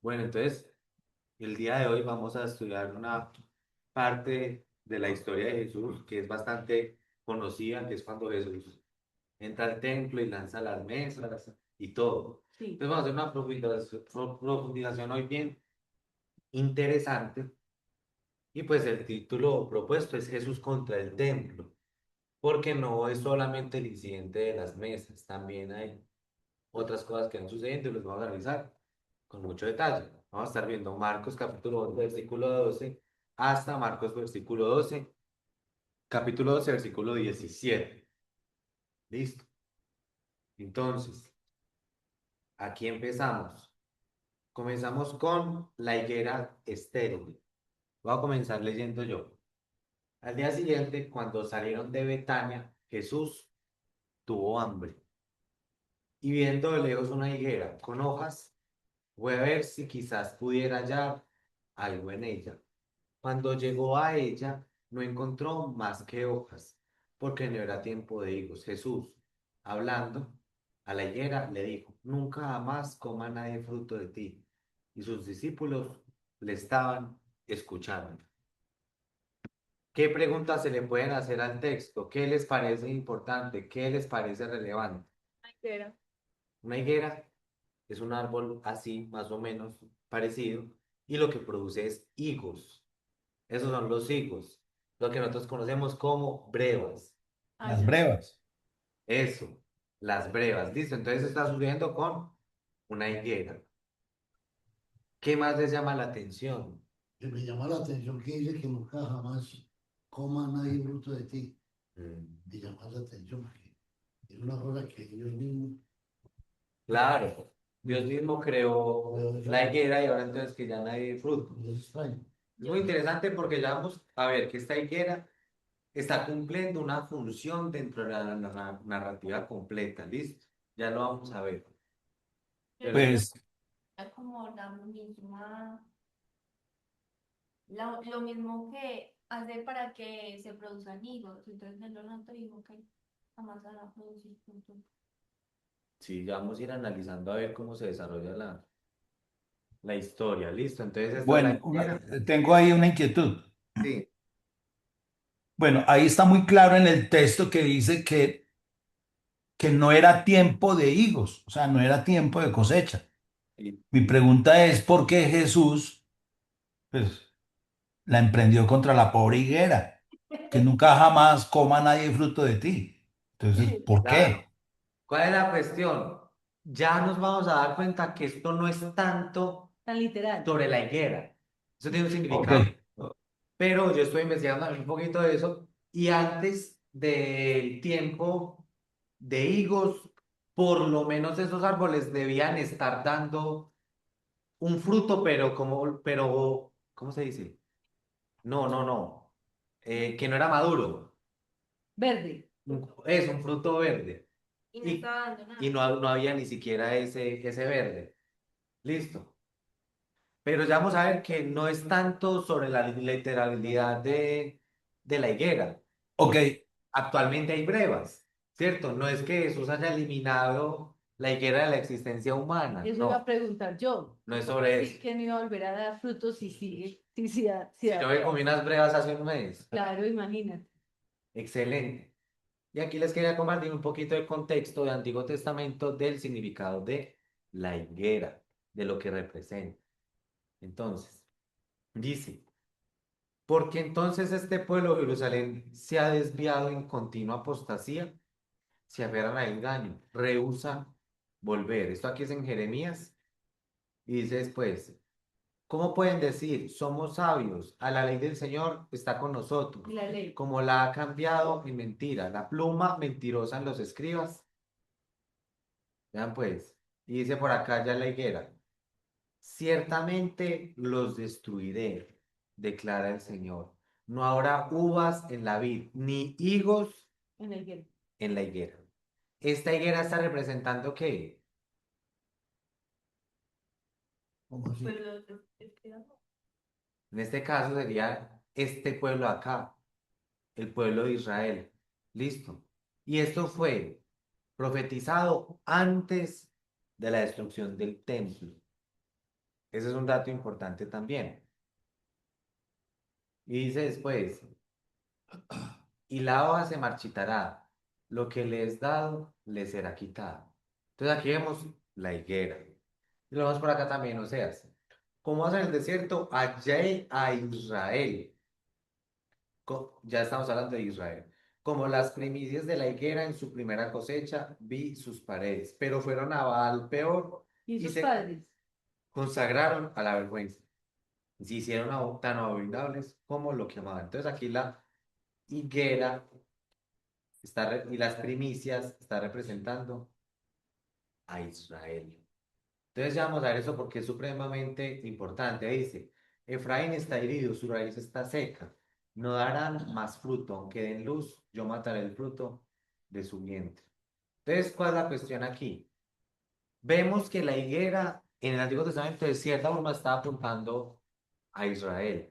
Bueno, entonces, el día de hoy vamos a estudiar una parte de la historia de Jesús que es bastante conocida, que es cuando Jesús entra al templo y lanza las mesas y todo. Sí, Entonces, vamos a hacer una profundización hoy bien interesante y pues el título propuesto es Jesús contra el templo, porque no es solamente el incidente de las mesas, también hay otras cosas que han sucedido y los vamos a analizar con mucho detalle. Vamos a estar viendo Marcos capítulo 11, versículo 12, hasta Marcos versículo 12, capítulo 12, versículo 17. ¿Listo? Entonces, aquí empezamos. Comenzamos con la higuera estéril. Voy a comenzar leyendo yo. Al día siguiente, cuando salieron de Betania, Jesús tuvo hambre y viendo de lejos una higuera con hojas, fue a ver si quizás pudiera hallar algo en ella. Cuando llegó a ella, no encontró más que hojas, porque no era tiempo de higos. Jesús, hablando a la higuera, le dijo, nunca jamás coma nadie fruto de ti. Y sus discípulos le estaban escuchando. ¿Qué preguntas se le pueden hacer al texto? ¿Qué les parece importante? ¿Qué les parece relevante? era. Una higuera es un árbol así, más o menos parecido, y lo que produce es higos. Esos son los higos, lo que nosotros conocemos como brevas. Ah, Las ya. brevas. Eso, las brevas. Listo, entonces está sucediendo con una higuera. ¿Qué más les llama la atención? Que me llama la atención que dice que nunca jamás coma nadie fruto de ti. Mm, Me llama la atención porque es una cosa que ellos mismos. claro, Dios mismo creó Pero la higuera y ahora entonces que ya no hay fruto. es extraño. Es muy interesante porque ya vamos a ver que esta higuera está cumpliendo una función dentro de la narrativa completa. ¿Listo? Ya lo vamos a ver. Pero Pero Pues, era como la misma, lo mismo que hace para que se produzcan higos. Entonces el Leonardo dijo que jamás van a producir fruto. sí, ya vamos a ir analizando a ver cómo se desarrolla la historia. ¿Listo? Entonces esta es la bueno, higuera. tengo ahí una inquietud. Sí. Bueno, ahí está muy claro en el texto que dice que no era tiempo de higos, o sea, no era tiempo de cosecha. Sí. Mi pregunta es por qué Jesús, pues, la emprendió contra la pobre higuera, que nunca jamás coma nadie fruto de ti. Entonces, ¿por Claro. qué? ¿Cuál es la cuestión? Ya nos vamos a dar cuenta que esto no es tanto Tan literal. sobre la higuera. Eso tiene un Ok, significado. Pero yo estoy investigando un poquito de eso y antes del tiempo de higos, por lo menos esos árboles debían estar dando un fruto, ¿cómo se dice? No, no, no. Que no era maduro. Verde. Es un fruto verde. Y no Y, estaba dando y nada. no, no había ni siquiera ese verde. Listo. Pero ya vamos a ver que no es tanto sobre la literalidad de la higuera, ok, porque actualmente hay brevas, ¿cierto? No es que Jesús haya eliminado la higuera de la existencia humana, Eso iba a no, preguntar yo. no es ¿Cómo sobre así eso. que no iba a volver a dar frutos si sigue? Si Si da yo me comí pruebas. unas brevas hace un mes, Claro, imagínate. excelente. Y aquí les quería compartir un poquito de contexto del Antiguo Testamento del significado de la higuera, de lo que representa. Entonces, dice. Porque entonces este pueblo de Jerusalén se ha desviado en continua apostasía, se aferran al engaño, rehúsa volver. Esto aquí es en Jeremías y dice después, ¿cómo pueden decir, somos sabios, a la ley del Señor está con Y nosotros, la ley. como la ha cambiado en mentira, la pluma mentirosa en los escribas? Vean pues, y dice por acá ya la higuera, ciertamente los destruiré, declara el Señor. No habrá uvas en la vid, ni higos En el hielo. en la higuera. ¿Esta higuera está representando qué? ¿Cómo así? Pero En este caso sería este pueblo acá, el pueblo de Israel. Listo. Y esto fue profetizado antes de la destrucción del templo. Ese es un dato importante también. Y dice después, y la hoja se marchitará, lo que le es dado le será quitado. Entonces aquí vemos la higuera. Y lo vemos por acá también, Oseas. Como hace en el desierto, hallé a Israel. Ya estamos hablando de Israel. Como las primicias de la higuera en su primera cosecha, vi sus paredes, pero fueron a Baal peor ¿Y y sus se padres? consagraron a la vergüenza. Y se hicieron tan abominables como lo que amaban. Entonces aquí la higuera y las primicias está representando a Israel. Entonces ya vamos a ver eso porque es supremamente importante. Ahí dice, Efraín está herido, su raíz está seca, no darán más fruto, aunque den luz, yo mataré el fruto de su vientre. Entonces, ¿cuál es la cuestión aquí? Vemos que la higuera en el Antiguo Testamento de cierta forma está apuntando a Israel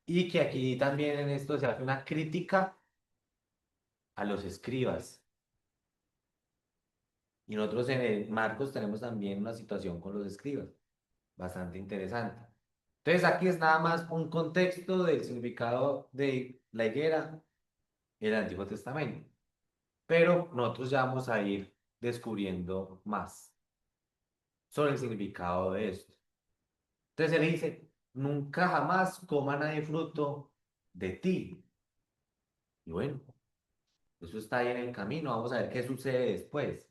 y que aquí también en esto se hace una crítica a los escribas. Y nosotros en el Marcos tenemos también una situación con los escribas, bastante interesante. Entonces aquí es nada más un contexto del significado de la higuera en el Antiguo Testamento. Pero nosotros ya vamos a ir descubriendo más sobre el significado de esto. Entonces él dice, nunca jamás coma nadie fruto de ti. Y bueno, eso está ahí en el camino. Vamos a ver qué sucede después.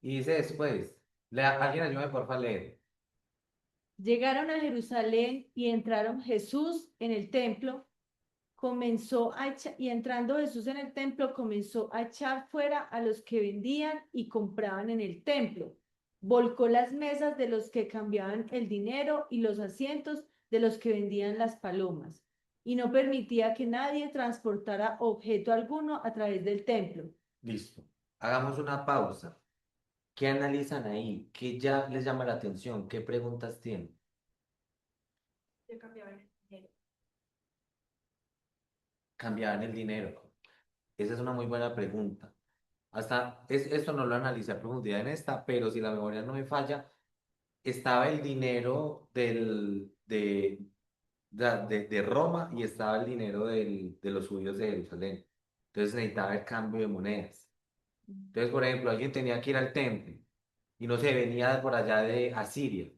Y dice después, alguien ayúdame por favor a leer. Llegaron a Jerusalén y entraron Jesús en el templo, y entrando Jesús en el templo, comenzó a echar fuera a los que vendían y compraban en el templo. Volcó las mesas de los que cambiaban el dinero y los asientos de los que vendían las palomas, y no permitía que nadie transportara objeto alguno a través del templo. Listo. Hagamos una pausa. ¿Qué analizan ahí? ¿Qué ya les llama la atención? ¿Qué preguntas tienen? Yo cambiaba el dinero. Cambiaban el dinero. Esa es una muy buena pregunta. Esto no lo analicé a profundidad en esta, pero si la memoria no me falla, estaba el dinero de Roma y estaba el dinero de los judíos de Jerusalén. Entonces necesitaba el cambio de monedas. Entonces, por ejemplo, alguien tenía que ir al templo y no se venía por allá de Asiria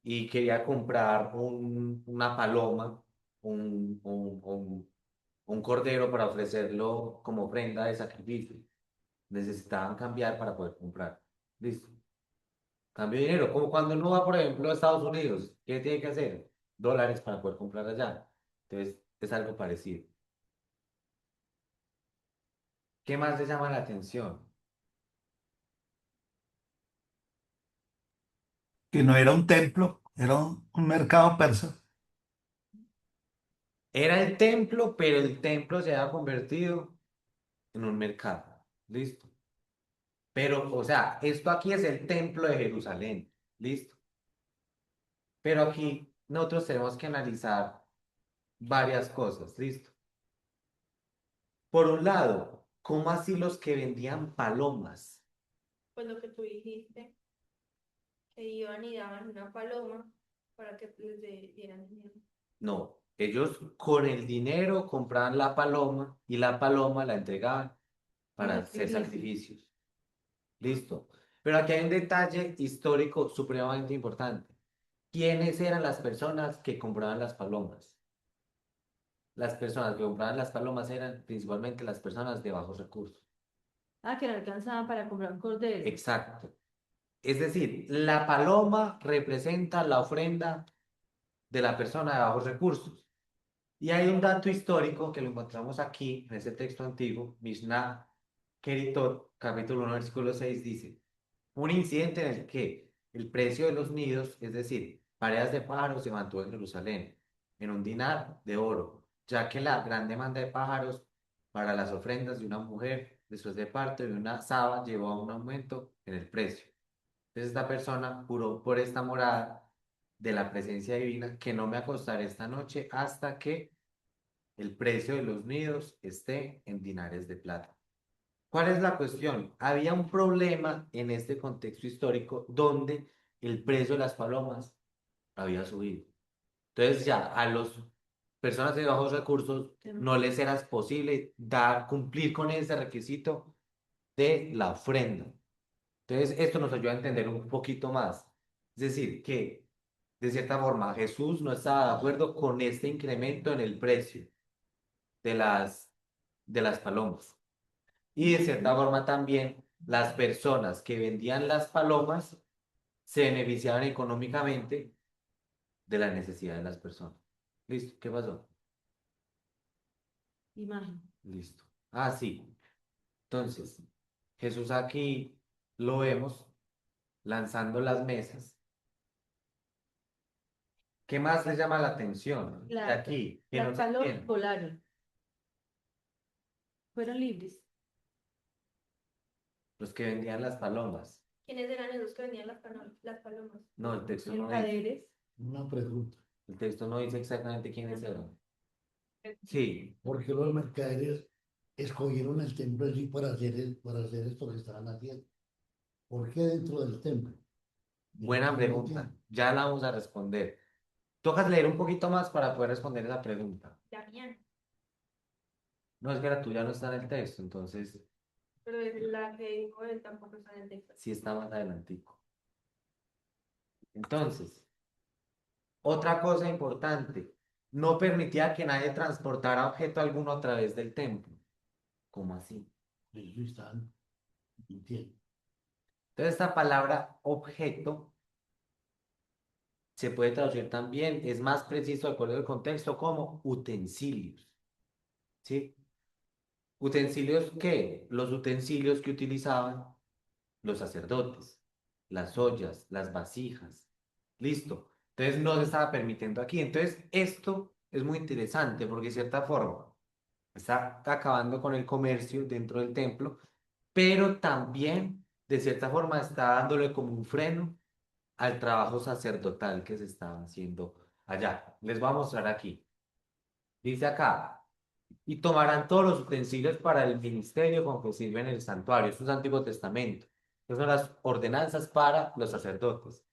y quería comprar una paloma, un cordero para ofrecerlo como ofrenda de sacrificio. Necesitaban cambiar para poder comprar. Listo. Cambio de dinero. Como cuando uno va, por ejemplo, a Estados Unidos, ¿qué tiene que hacer? Dólares para poder comprar allá. Entonces, es algo parecido. ¿Qué más le llama la atención? Que no era un templo, era un mercado persa. Era el templo, pero el templo se había convertido en un mercado. Listo. Pero, o sea, esto aquí es el templo de Jerusalén. Listo. Pero aquí nosotros tenemos que analizar varias cosas. Listo. Por un lado, ¿cómo así los que vendían palomas? Pues lo que tú dijiste, que iban y daban una paloma para que dieran dinero. No, ellos con el dinero compraban la paloma y la paloma la entregaban Para para hacer sacrificio. sacrificios. Listo. Pero aquí hay un detalle histórico supremamente importante. ¿Quiénes eran las personas que compraban las palomas? Las personas que compraban las palomas eran principalmente las personas de bajos recursos. Ah, que no alcanzaban para comprar un cordero. Exacto. Es decir, la paloma representa la ofrenda de la persona de bajos recursos. Y hay un dato histórico que lo encontramos aquí, en ese texto antiguo, Mishnah Keritot, capítulo 1, versículo 6, dice, un incidente en el que el precio de los nidos, es decir, parejas de pájaros, se mantuvo en Jerusalén, en un dinar de oro, ya que la gran demanda de pájaros para las ofrendas de una mujer después de parto de una saba llevó a un aumento en el precio. Entonces esta persona juró por esta morada de la presencia divina que no me acostaré esta noche hasta que el precio de los nidos esté en dinares de plata. ¿Cuál es la cuestión? Había un problema en este contexto histórico donde el precio de las palomas había subido. Entonces ya a las personas de bajos recursos no les era posible cumplir con ese requisito de la ofrenda. Entonces esto nos ayuda a entender un poquito más. Es decir, que de cierta forma Jesús no estaba de acuerdo con este incremento en el precio de las palomas. Y de cierta forma también las personas que vendían las palomas se beneficiaban económicamente de la necesidad de las personas. ¿Listo? ¿Qué pasó? Imagen. Listo. Ah, sí. Entonces, Jesús aquí lo vemos lanzando las mesas. ¿Qué más les llama la atención? De La- aquí, que Las no se palomas entiende. volaron, fueron libres. Los que vendían las palomas. ¿Quiénes eran esos que vendían las palomas? No, el texto no dice. Mercaderes. Una pregunta. El texto no dice exactamente quiénes eran. Sí, ¿Por qué los mercaderes escogieron el templo allí para hacer esto que estaban haciendo? ¿Por qué dentro del templo? buena Yo no pregunta. entiendo. Ya la vamos a responder. Tocas leer un poquito más para poder responder esa pregunta. Damián. No, es que la tuya no está en el texto, entonces Pero la que dijo él tampoco está en el texto. sí está más adelantico. Entonces, otra cosa importante, no permitía que nadie transportara objeto alguno a través del templo. ¿Cómo así? Eso están, entiendo. Entonces, esta palabra objeto se puede traducir también, es más preciso de acuerdo al contexto, como utensilios. ¿Sí? ¿Utensilios qué? Los utensilios que utilizaban los sacerdotes, las ollas, las vasijas. Listo. Entonces no se estaba permitiendo aquí. Entonces esto es muy interesante porque de cierta forma está acabando con el comercio dentro del templo, pero también de cierta forma está dándole como un freno al trabajo sacerdotal que se estaba haciendo allá. Les voy a mostrar aquí. Dice acá, y tomarán todos los utensilios para el ministerio con que sirven en el santuario. Esto es Antiguo Testamento. Estas son las ordenanzas para los sacerdotes.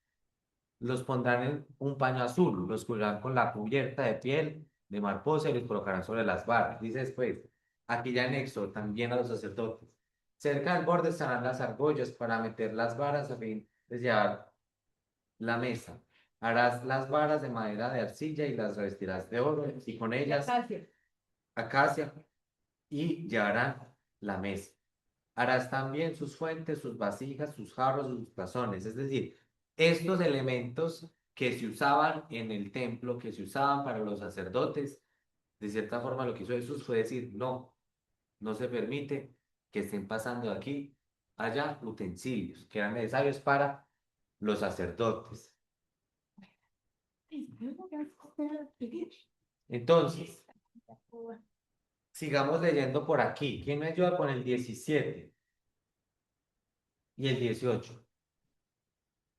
Los pondrán en un paño azul, los cubrirán con la cubierta de piel de mariposa y los colocarán sobre las varas. Dice después, aquí ya anexo también a los sacerdotes. Cerca del borde estarán las argollas para meter las varas a fin de llevar la mesa. Harás las varas de madera de arcilla y las revestirás de oro y con ellas Acacia. acacia y llevarán la mesa. Harás también sus fuentes, sus vasijas, sus jarros, sus tazones. Es decir, estos elementos que se usaban en el templo, que se usaban para los sacerdotes, de cierta forma lo que hizo Jesús fue decir, no, no se permite que estén pasando de aquí allá utensilios que eran necesarios para los sacerdotes. Entonces, sigamos leyendo por aquí. ¿Quién me ayuda con el 17 y el 18?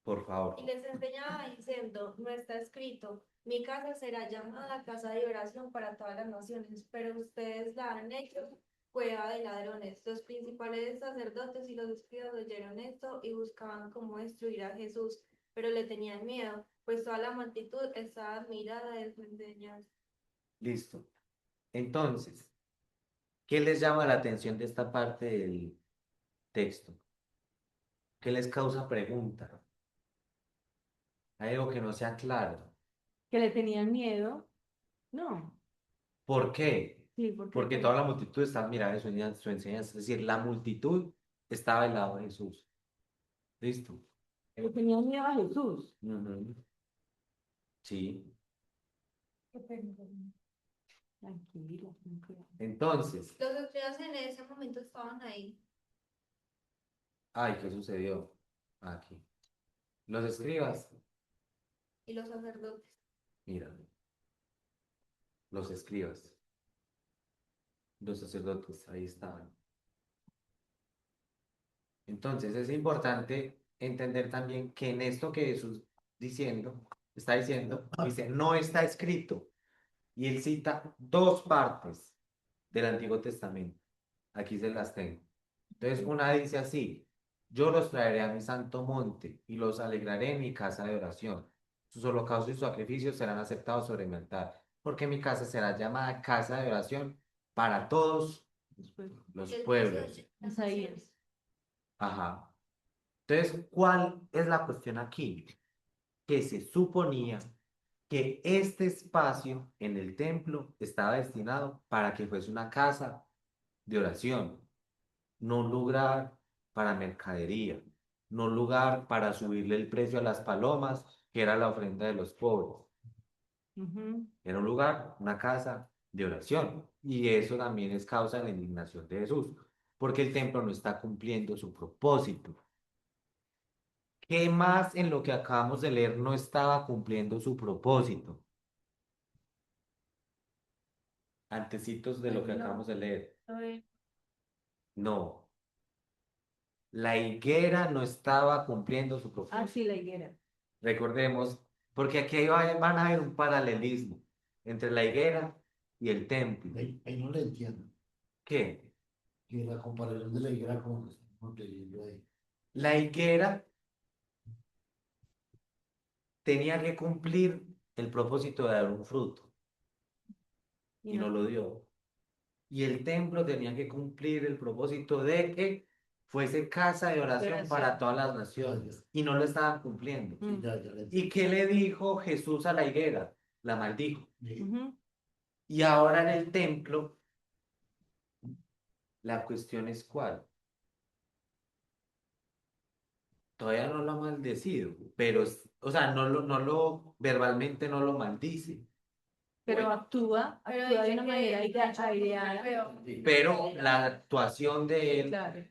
Por favor. Y les enseñaba diciendo, no está escrito, mi casa será llamada casa de oración para todas las naciones, pero ustedes la han hecho cueva de ladrones. Los principales sacerdotes y los escribas oyeron esto y buscaban cómo destruir a Jesús, pero le tenían miedo, pues toda la multitud estaba admirada de su enseñanza. Listo. Entonces, ¿qué les llama la atención de esta parte del texto? ¿Qué les causa pregunta? Hay algo que no sea claro. Que le tenían miedo. No. ¿Por qué? Sí, porque Porque toda la multitud estaba mirando su enseñanza. Es decir, la multitud estaba del lado de Jesús. ¿Listo? le tenían miedo a Jesús. Ujú. Sí. Tranquila, tranquila. Entonces, Los escribas en ese momento estaban ahí. ay, ¿qué sucedió? Aquí. Los escribas, Y los sacerdotes. mira, los escribas, los sacerdotes, ahí estaban. Entonces es importante entender también que en esto que Jesús está diciendo, dice, no está escrito. Y él cita dos partes del Antiguo Testamento. Aquí se las tengo. Entonces una dice así, Yo los traeré a mi santo monte y los alegraré en mi casa de oración. Sus holocaustos y sus sacrificios serán aceptados sobre mi altar, porque mi casa será llamada casa de oración para todos los El pueblos. 18, Isaías. Ajá. Entonces, ¿cuál es la cuestión aquí? Que se suponía que este espacio en el templo estaba destinado para que fuese una casa de oración, no un lugar para mercadería, no un lugar para subirle el precio a las palomas, que era la ofrenda de los pobres. Ujú. Era un lugar, una casa de oración. Y eso también es causa de la indignación de Jesús, porque el templo no está cumpliendo su propósito. ¿Qué más en lo que acabamos de leer no estaba cumpliendo su propósito? Antecitos de lo que acabamos de leer. A ver, No, la higuera no estaba cumpliendo su ah, propósito. sí, la higuera. Recordemos, porque aquí van a haber un paralelismo entre la higuera y el templo. Ahí no le entiendo. ¿Qué? Que la comparación de la higuera como que estamos leyendo ahí. La higuera tenía que cumplir el propósito de dar un fruto y no lo dio. Y el templo tenía que cumplir el propósito de que fuese casa de oración para todas las naciones y no lo estaban cumpliendo. Mm. Ya le entiendo. ¿Y qué le dijo Jesús a la higuera? La maldijo. Ujú. Y ahora en el templo, la cuestión es cuál. Todavía no lo ha maldecido, pero, o sea, verbalmente no lo maldice. Pero actúa de dice una que manera aireada. Pero la actuación de él Claro.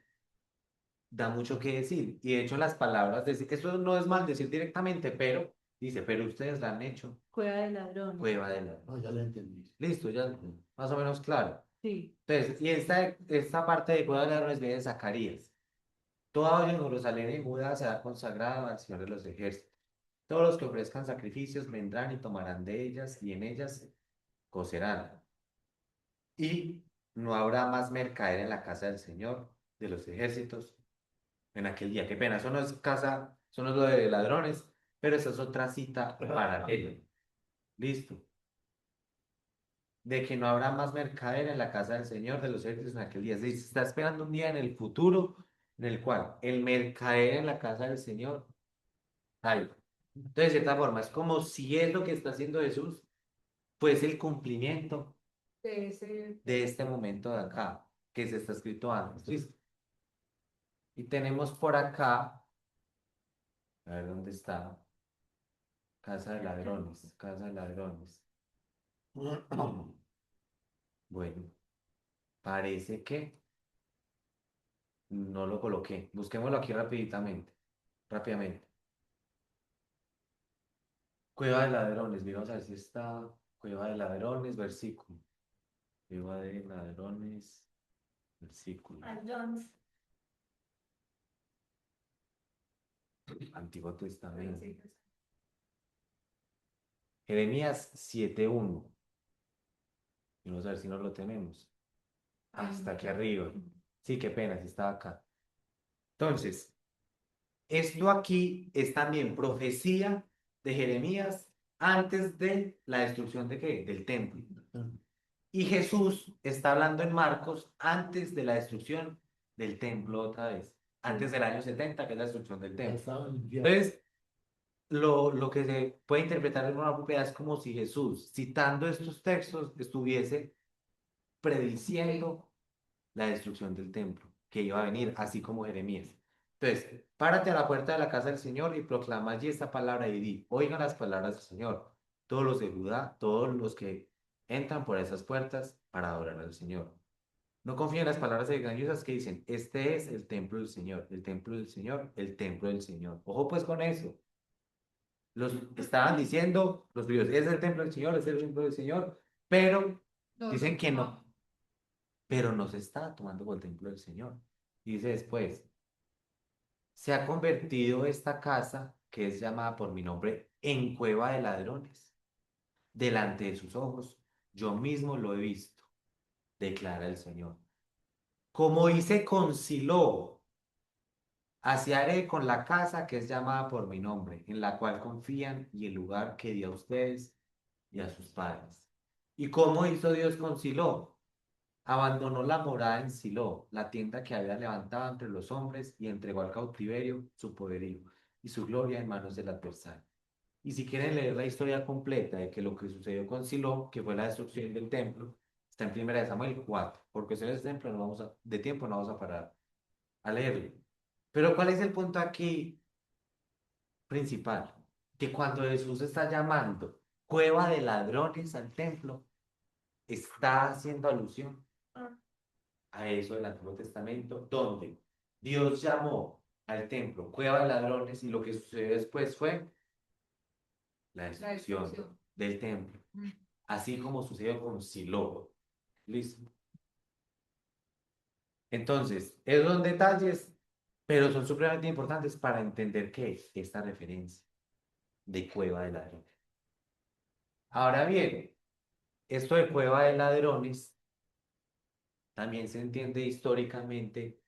da mucho que decir. Y de hecho las palabras, eso no es maldecir directamente, pero dice, pero ustedes la han hecho Cueva de ladrones. cueva de la... No, ya le entendí. Listo, ya más o menos claro. Sí. Entonces, y esta parte de cueva de ladrones viene de Zacarías. Toda olla en Jerusalén y Judá será consagrada al Señor de los ejércitos. Todos los que ofrezcan sacrificios vendrán y tomarán de ellas y en ellas cocerán. Y no habrá más mercader en la casa del Señor de los ejércitos en aquel día. Qué pena, eso no es casa, eso no es lo de ladrones, pero esa es otra cita para él. Listo. De que no habrá más mercader en la casa del Señor de los ejércitos en aquel día. Se está esperando un día en el futuro en el cual el mercader en la casa del Señor hay. Entonces, de cierta forma, es como si es lo que está haciendo Jesús, pues el cumplimiento de este momento de acá, que se está escrito antes. ¿Listo? Y tenemos por acá, a ver dónde está, casa de ladrones, casa de ladrones. Bueno, parece que no lo coloqué. Busquémoslo aquí rápidamente. Cueva de ladrones, vamos a ver si está Cueva de ladrones, versículo. Cueva de ladrones, versículo. Antiguo Testamento. Jeremías 7:1. Y vamos a ver si no lo tenemos. Hasta aquí arriba. Sí, qué pena, si estaba acá. Entonces, esto aquí es también profecía de Jeremías antes de la destrucción de qué? Del templo. Y Jesús está hablando en Marcos antes de la destrucción del templo otra vez. Antes del año 70, que es la destrucción del Ya templo. estaba en el infierno. Entonces, lo que se puede interpretar de una propiedad es como si Jesús, citando estos textos, estuviese prediciendo la destrucción del templo, que iba a venir, así como Jeremías. Entonces, párate a la puerta de la casa del Señor y proclama allí esta palabra y di, oigan las palabras del Señor, todos los de Judá, todos los que entran por esas puertas para adorar al Señor. No confíen en las palabras engañosas que dicen, este es el templo del Señor, el templo del Señor, el templo del Señor. Ojo pues con eso. Los estaban diciendo, los judíos, es el templo del Señor, es el templo del Señor, pero dicen que no, pero no se está tomando por el templo del Señor. Dice después, se ha convertido esta casa, que es llamada por mi nombre, en cueva de ladrones. Delante de sus ojos, yo mismo lo he visto, declara el Señor. Como hice con Silo Así haré con la casa que es llamada por mi nombre, en la cual confían y el lugar que di a ustedes y a sus padres. ¿Y cómo hizo Dios con Silo? Abandonó la morada en Silo, la tienda que había levantado entre los hombres, y entregó al cautiverio su poderío y su gloria en manos del adversario. Y si quieren leer la historia completa de que lo que sucedió con Silo, que fue la destrucción del templo, está en 1 Samuel 4. Por cuestiones de tiempo no de tiempo no vamos a parar a leerlo. Pero ¿cuál es el punto aquí principal? Que cuando Jesús está llamando cueva de ladrones al templo, está haciendo alusión a eso del Antiguo Testamento, donde Dios llamó al templo cueva de ladrones, y lo que sucedió después fue la destrucción del templo, así como sucedió con Silo. ¿Listo? Entonces, esos son detalles, pero son supremamente importantes para entender qué es esta referencia de cueva de ladrones. Ahora bien, esto de cueva de ladrones también se entiende históricamente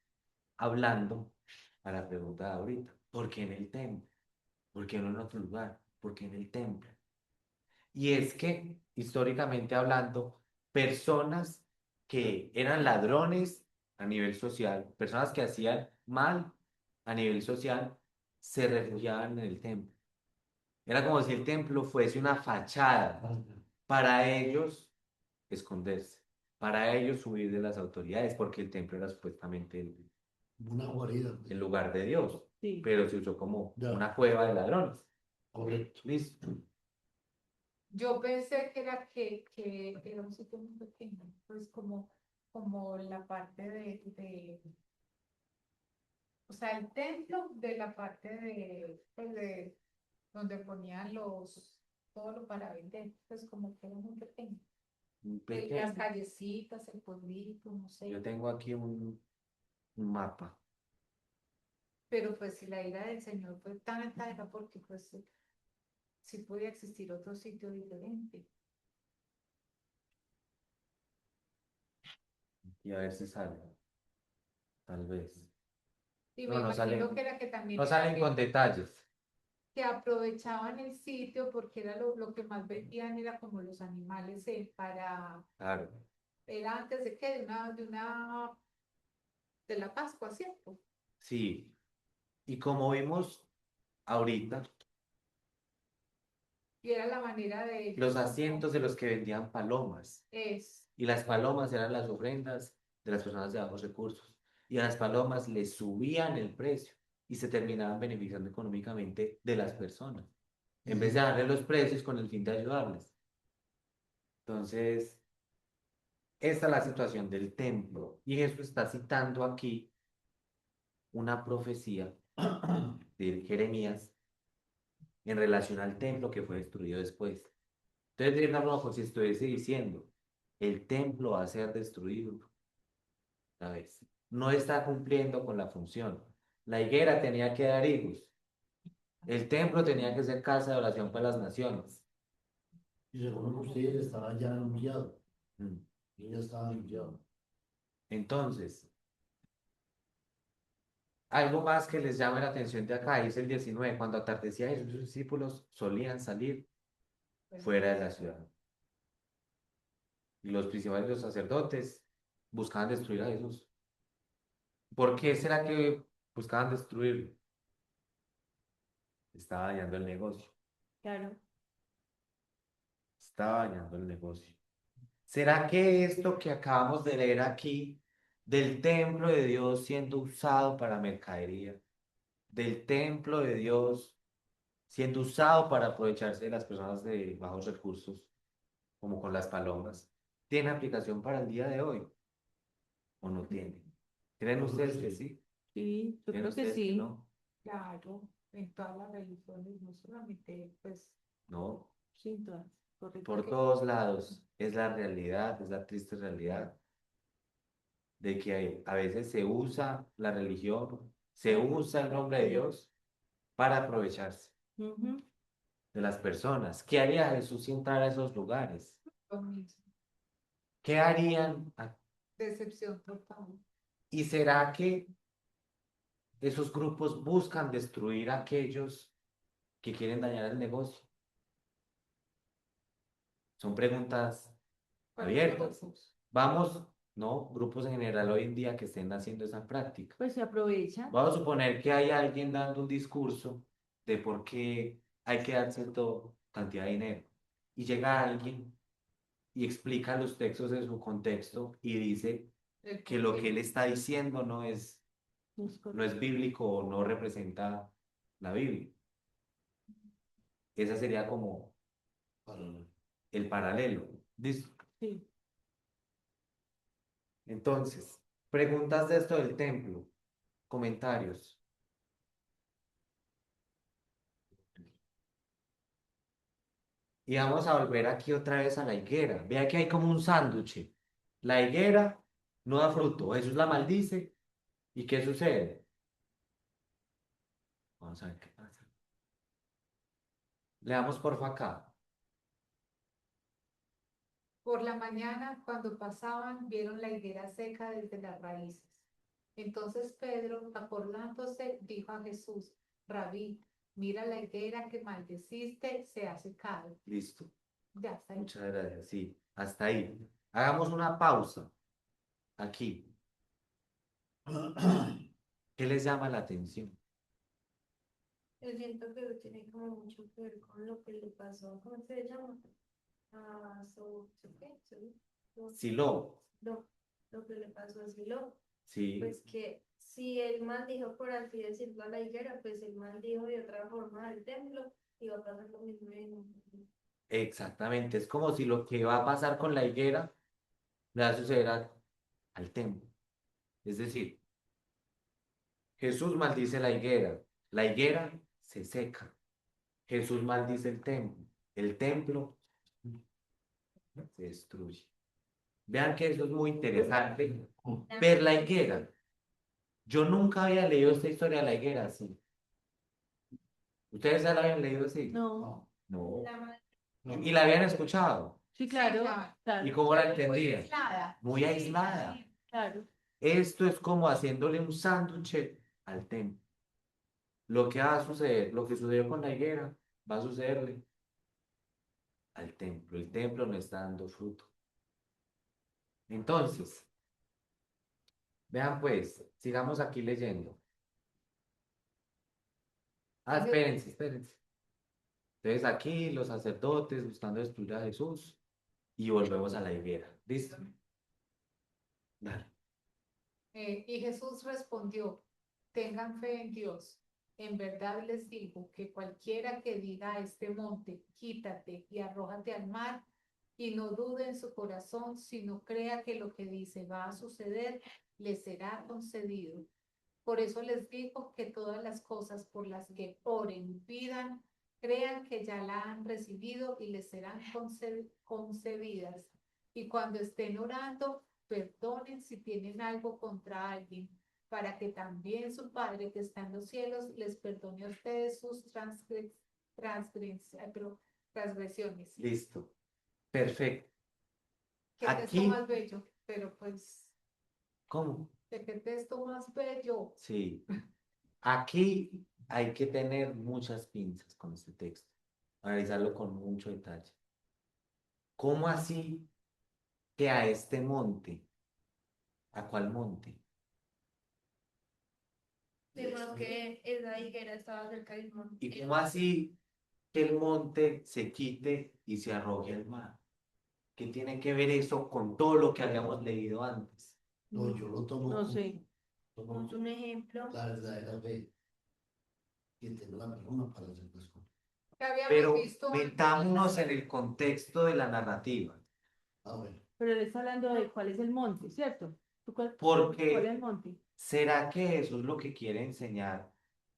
hablando a la pregunta de ahorita. ¿Por qué en el templo? ¿Por qué no en otro lugar? ¿Por qué en el templo? Y es que, históricamente hablando, personas que eran ladrones a nivel social, personas que hacían mal a nivel social, se refugiaban en el templo. Era como si el templo fuese una fachada para ellos esconderse, para ellos huir de las autoridades, porque el templo era supuestamente Una guarida. el lugar de Dios, Sí. pero se usó como Ya. una cueva de ladrones. Correcto. Listo. Yo pensé que era un sitio muy pequeño, pues como la parte o sea, el templo de la parte pues de donde ponían todo lo para vender, pues como que era muy pequeño. Un Las pequeño. callecitas, el pueblito, no sé. Yo tengo aquí un mapa. Pero pues si la ira del Señor fue tan alta era porque pues sí podía existir otro sitio diferente. Y a ver si sale. Tal vez. Y No, me no imagino salen, que era que también no era salen con detalles. que aprovechaban el sitio porque era lo que más vendían era como los animales Claro. era antes de que de la Pascua, ¿cierto? Sí. Y como vimos ahorita, Y era la manera de ellos los como asientos de los que vendían palomas. es Y las palomas eran las ofrendas de las personas de bajos recursos. Y a las palomas les subían el precio y se terminaban beneficiando económicamente de las personas, en vez de darle los precios con el fin de ayudarles. Entonces, esta es la situación del templo. Y Jesús está citando aquí una profecía de Jeremías en relación al templo que fue destruido después. Entonces, digamos, si estuviese diciendo, el templo va a ser destruido, ¿sabes? No está cumpliendo con la función. La higuera tenía que dar higos. El templo tenía que ser casa de oración para las naciones. Y según ustedes estaba ya anunciado. Mm. Y ya estaba anunciado. Entonces, algo más que les llame la atención de acá, dice el 19, cuando atardecía Jesús y sus discípulos solían salir fuera de la ciudad. Y los principales de los sacerdotes buscaban destruir a Jesús. ¿Por qué será que buscaban destruirlo? Estaba dañando el negocio. Claro. Estaba dañando el negocio. ¿Será que esto que acabamos de leer aquí, del templo de Dios siendo usado para mercadería, del templo de Dios siendo usado para aprovecharse de las personas de bajos recursos, como con las palomas, tiene aplicación para el día de hoy o no tiene? ¿Creen ustedes que sí? Sí, yo ¿Creen creo que ustedes que sí. no? claro, en todas las religiones, no solamente pues No, Sí, todas. Correcto. por todos lados es la realidad, es la triste realidad de que a veces se usa la religión, se usa el nombre de Dios para aprovecharse Ujú. de las personas. ¿Qué haría Jesús si entrara a esos lugares? lo mismo, ¿Qué harían? decepción total. ¿Y será que esos grupos buscan destruir a aquellos que quieren dañar el negocio. Son preguntas Para abiertas. grupos. Vamos, no, grupos en general hoy en día que estén haciendo esa práctica. Pues se aprovecha. Vamos a suponer que hay alguien dando un discurso de por qué hay que dar cierta cantidad de dinero. Y llega alguien y explica los textos en su contexto y dice El que lo porqué. que él está diciendo no es bíblico o no representa la Biblia. Esa sería como Para- el paralelo. ¿Listo? Sí. Entonces, preguntas de esto del templo, comentarios. Y vamos a volver aquí otra vez a la higuera. Vea que hay como un sándwich. La higuera no da fruto. Jesús la maldice. ¿Y qué sucede? Vamos a ver qué pasa. Leamos porfa acá. Por la mañana, cuando pasaban, vieron la higuera seca desde las raíces. Entonces Pedro, acordándose, dijo a Jesús: Rabí, mira la higuera que maldeciste, se ha secado. Listo. Ya está ahí. Muchas gracias. Sí, hasta ahí. Hagamos una pausa. Aquí. ¿Qué les llama la atención? Yo siento que tiene como mucho que ver con lo que le pasó, ¿cómo se llama? ¿Qué? Silo. No, lo que le pasó a Silo, Sí, pues que si el man dijo, por así decirlo, a la higuera, pues el man dijo de otra forma del templo, y va a pasar lo mismo exactamente. Es como si lo que va a pasar con la higuera le va a suceder al templo. Es decir, Jesús maldice la higuera se seca. Jesús maldice el templo se destruye. Vean que eso es muy interesante. Ver la higuera. Yo nunca había leído esta historia de la higuera así. ¿Ustedes ya la habían leído así? No. No. La madre Y la habían escuchado. Sí, claro, claro. ¿Y claro, cómo la Muy entendían? aislada. Muy aislada. claro. Esto es como haciéndole un sándwich al templo. Lo que va a suceder, lo que sucedió con la higuera, va a sucederle al templo. El templo no está dando fruto. Entonces, vean pues, sigamos aquí leyendo. Ah, espérense, espérense. Entonces aquí los sacerdotes buscando destruir a Jesús y volvemos a la higuera. ¿Listo? Dale. Y Jesús respondió: Tengan fe en Dios. En verdad les digo que cualquiera que diga a este monte, quítate y arrójate al mar, y no dude en su corazón, sino crea que lo que dice va a suceder, le será concedido. Por eso les digo que todas las cosas por las que oren y pidan, crean que ya la han recibido y les serán concedidas. Y cuando estén orando, perdonen si tienen algo contra alguien, para que también su Padre que está en los cielos les perdone a ustedes sus transgresiones. Listo. Perfecto. Qué texto Aquí, más bello, pero pues, ¿cómo? qué texto más bello. Sí. Aquí hay que tener muchas pinzas con este texto. Analizarlo con mucho detalle. ¿Cómo así que a este monte? ¿A cuál monte? Vimos que esa higuera estaba cerca del monte. ¿Y cómo así que el monte se quite y se arroje al mar? ¿Qué tiene que ver eso con todo lo que habíamos leído antes? No, yo lo tomo No como, sé. tomo Es un ejemplo. la verdadera fe que tiene la persona para hacer las cosas. Que habíamos Pero visto metámonos en el contexto de la narrativa, Ah, bueno. Pero él está hablando de cuál es el monte, ¿cierto? ¿Cuál es porque el monte? ¿será que eso es lo que quiere enseñar?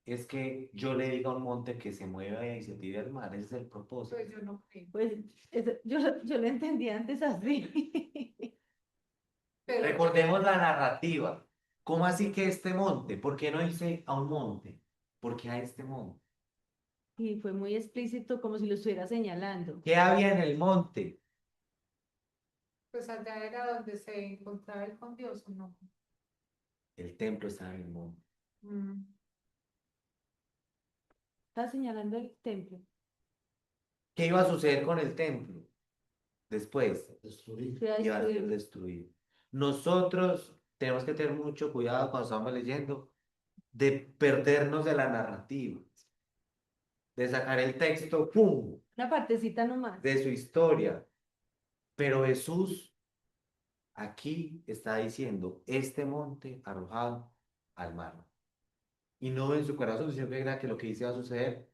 Es que yo le diga a un monte que se mueva y se tire al mar, ese es el propósito. pues yo no creo. Pues yo lo entendí antes así. Pero Recordemos la narrativa. ¿Cómo así que este monte? ¿Por qué no dice a un monte? ¿Por qué a este monte? Y fue muy explícito, como si lo estuviera señalando. ¿Qué había en el monte? pues allá era donde se encontraba él con Dios, ¿o no? El templo estaba en el monte. Mm. Está señalando el templo. ¿Qué iba a suceder con el templo? Después, Destruir. Se va a iba a ser destruir. destruido. Nosotros tenemos que tener mucho cuidado cuando estamos leyendo de perdernos de la narrativa, de sacar el texto, ¡pum!, Una partecita nomás. de su historia. Pero Jesús aquí está diciendo, este monte arrojado al mar. Y no en su corazón, sino que lo que dice va a suceder,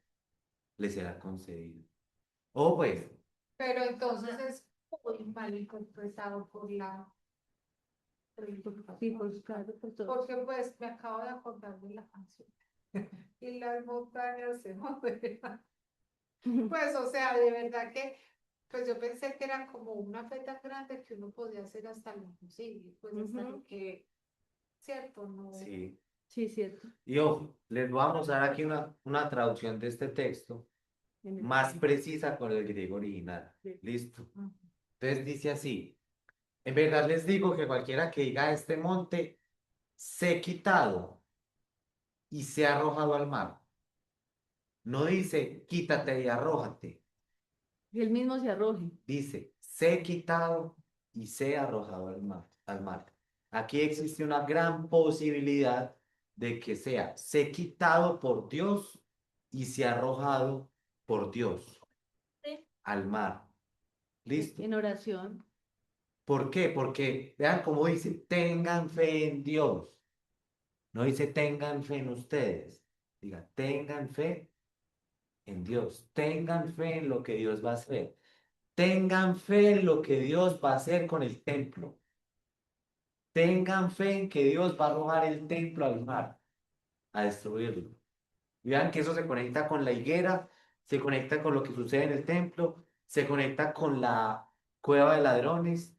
le será concedido. O pues, Pero entonces es muy mal interpretado por la Sí, por, claro, por todo. porque pues me acabo de acordar de la canción. Y las montañas se moverán. Pues, o sea, de verdad que, pues yo pensé que era como una fe tan grande que uno podía hacer hasta lo imposible, pues hasta Ujú. lo que, cierto, no. sí. Sí, cierto. Y ojo, les voy a mostrar aquí una traducción de este texto En el- más precisa con el griego original. Sí. Listo. Ujú. Entonces dice así, en verdad les digo que cualquiera que diga a este monte, sé quitado y se ha arrojado al mar. No dice, quítate y arrójate. Y él mismo se arroje. Dice, sé quitado y se ha arrojado al mar. Aquí existe una gran posibilidad de que sea, sé quitado por Dios y se ha arrojado por Dios Sí. al mar. ¿Listo? En oración. ¿Por qué? Porque vean cómo dice, tengan fe en Dios. No dice tengan fe en ustedes. Diga, tengan fe en Dios. Tengan fe en lo que Dios va a hacer. Tengan fe en lo que Dios va a hacer con el templo. Tengan fe en que Dios va a arrojar el templo al mar, a destruirlo. Y vean que eso se conecta con la higuera, se conecta con lo que sucede en el templo, se conecta con la cueva de ladrones,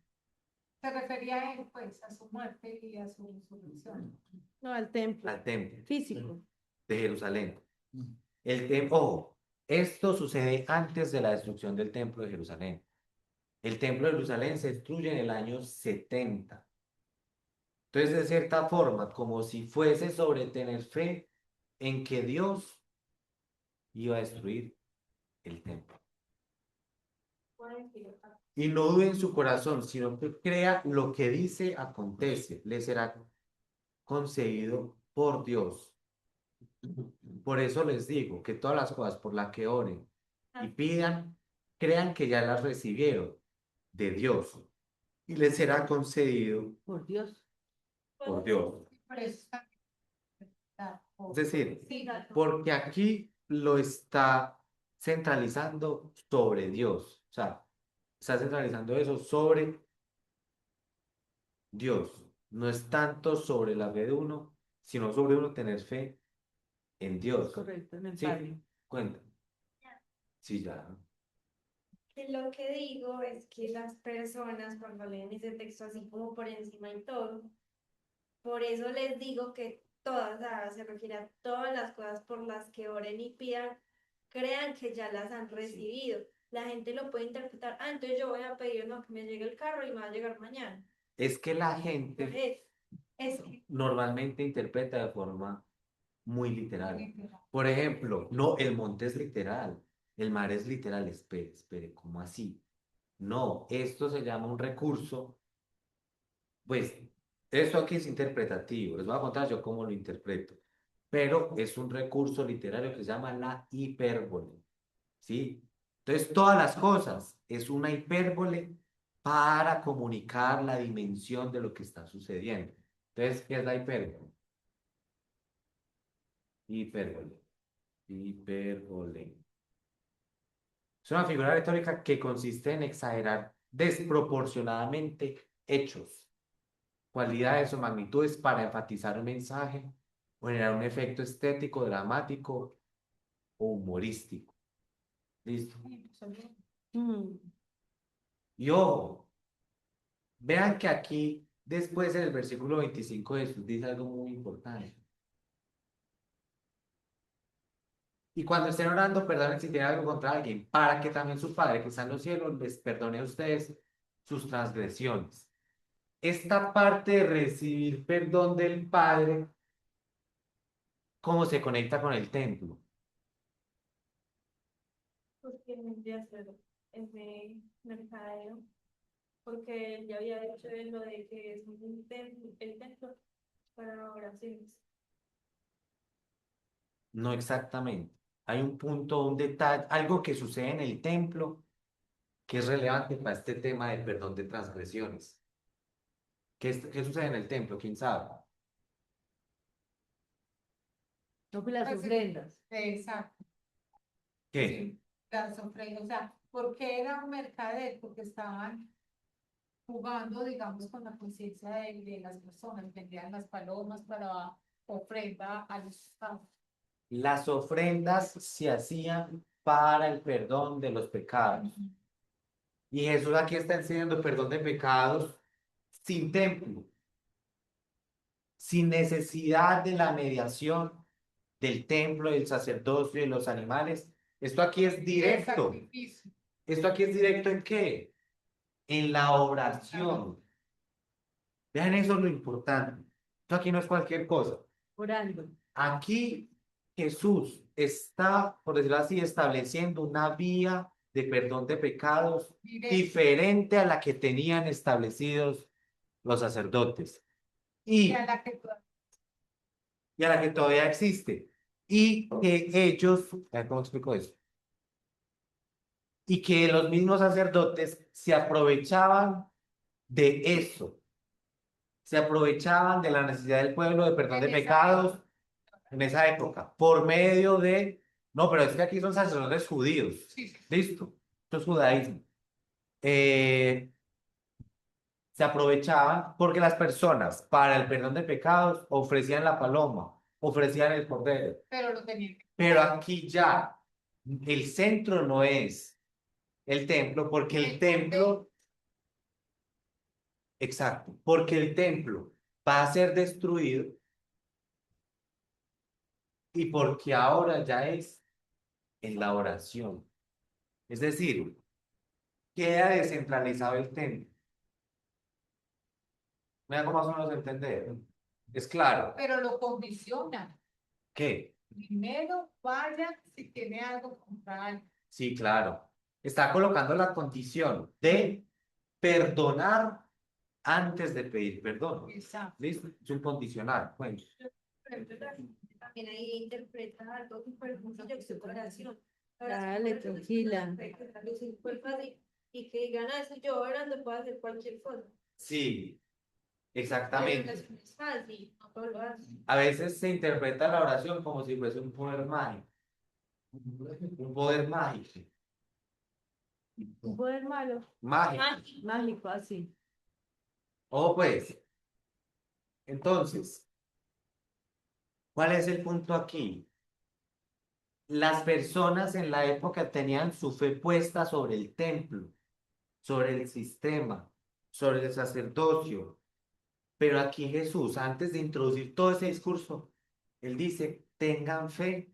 Se refería a él, pues, a su muerte y a su resurrección. No, al templo. al templo Físico. de Jerusalén. El templo, ojo, esto sucede antes de la destrucción del templo de Jerusalén. El templo de Jerusalén se destruye en el año 70. Entonces, de cierta forma, como si fuese sobre tener fe en que Dios iba a destruir el templo. Y no dude en su corazón, sino que crea lo que dice acontece, le será concedido por Dios. Por eso les digo que todas las cosas por las que oren y pidan, crean que ya las recibieron de Dios y les será concedido Por Dios. por Dios. Por eso está- Es decir, sí, porque aquí lo está centralizando sobre Dios. O sea, está centralizando eso sobre Dios. No es tanto sobre la fe de uno, sino sobre uno tener fe en Dios. Correcto, en el Sí, Padre. cuenta. Sí, ya. Que lo que digo es que las personas cuando leen ese texto así como por encima y todo, por eso les digo que todas, o sea, se refiere a todas las cosas por las que oren y pidan, crean que ya las han recibido. La gente lo puede interpretar, ah, entonces yo voy a pedir no, que me llegue el carro y me va a llegar mañana. Es que la gente Es que normalmente interpreta de forma muy literal. Por ejemplo, no, el monte es literal, el mar es literal. Espere, espere, ¿cómo así? No, esto se llama un recurso. Pues esto aquí es interpretativo, les voy a contar yo cómo lo interpreto, pero es un recurso literario que se llama la hipérbole, ¿sí? Entonces, todas las cosas es una hipérbole para comunicar la dimensión de lo que está sucediendo. Entonces, ¿qué es la hipérbole? Hipérbole, hipérbole. Es una figura retórica que consiste en exagerar desproporcionadamente hechos, cualidades o magnitudes para enfatizar un mensaje o generar un efecto estético, dramático o humorístico. ¿Listo? Mm. Y ojo, vean que aquí, después en el versículo 25, Jesús dice algo muy importante. Y cuando estén orando, perdonen si tienen algo contra alguien, para que también su Padre que está en los cielos les perdone a ustedes sus transgresiones. Esta parte de recibir perdón del Padre cómo se conecta con el templo. Porque vendría a ser ese mercadeo, porque él ya había hecho lo de que es un templo, el templo para oraciones. No exactamente. Hay un punto, un detalle, algo que sucede en el templo que es relevante para este tema del perdón de transgresiones. ¿Qué sucede en el templo? ¿Quién sabe? No, pues las Pues sí, ofrendas. exacto, ¿Qué? sí, las ofrendas, o sea, porque era un mercader, porque estaban jugando, digamos, con la conciencia de las personas, vendían las palomas para ofrenda a los santos. Las ofrendas se hacían para el perdón de los pecados. Y Jesús aquí está enseñando perdón de pecados sin templo, sin necesidad de la mediación del templo, del sacerdocio y de los animales. Esto aquí es El directo. sacrificio. ¿Esto aquí es directo en qué? En la oración. Vean eso lo importante. Esto aquí no es cualquier cosa. Orando. Aquí Jesús está, por decirlo así, estableciendo una vía de perdón de pecados Directo. diferente a la que tenían establecidos los sacerdotes Y y, a la que y a la que todavía existe. Y que ellos, a ver, ¿cómo explico eso? Y que los mismos sacerdotes se aprovechaban de eso, se aprovechaban de la necesidad del pueblo de perdón de en esa pecados en esa época, por medio de, no, pero es que aquí son sacerdotes judíos, sí, sí, listo, esto es judaísmo. Se aprovechaban porque las personas para el perdón de pecados ofrecían la paloma, ofrecían el cordero, pero lo tenían que pero aquí ya el centro no es el templo, porque el templo, exacto, porque el templo va a ser destruido y porque ahora ya es en la oración. Es decir, queda descentralizado el templo. Me hago más o menos entender. Es claro. pero lo condicionan. ¿Qué? Primero vaya si tiene algo contra alguien. Sí, claro. Está colocando la condición de perdonar antes de pedir perdón. Exacto. ¿Listo? Es un condicional. Bueno, También ahí interpreta algo súper sencillo que es oración. Dale, tranquila. Súper fácil. Y que digan, ah, si yo orando puedo hacer cualquier cosa. sí, La exactamente. oración es fácil, no todo lo hace. A veces se interpreta la oración como si fuese un poder mágico. Un poder mágico. Un poder malo. Mágico. Mágico, así. O pues, entonces, ¿cuál es el punto aquí? Las personas en la época tenían su fe puesta sobre el templo, sobre el sistema, sobre el sacerdocio. Pero aquí Jesús, antes de introducir todo ese discurso, él dice, tengan fe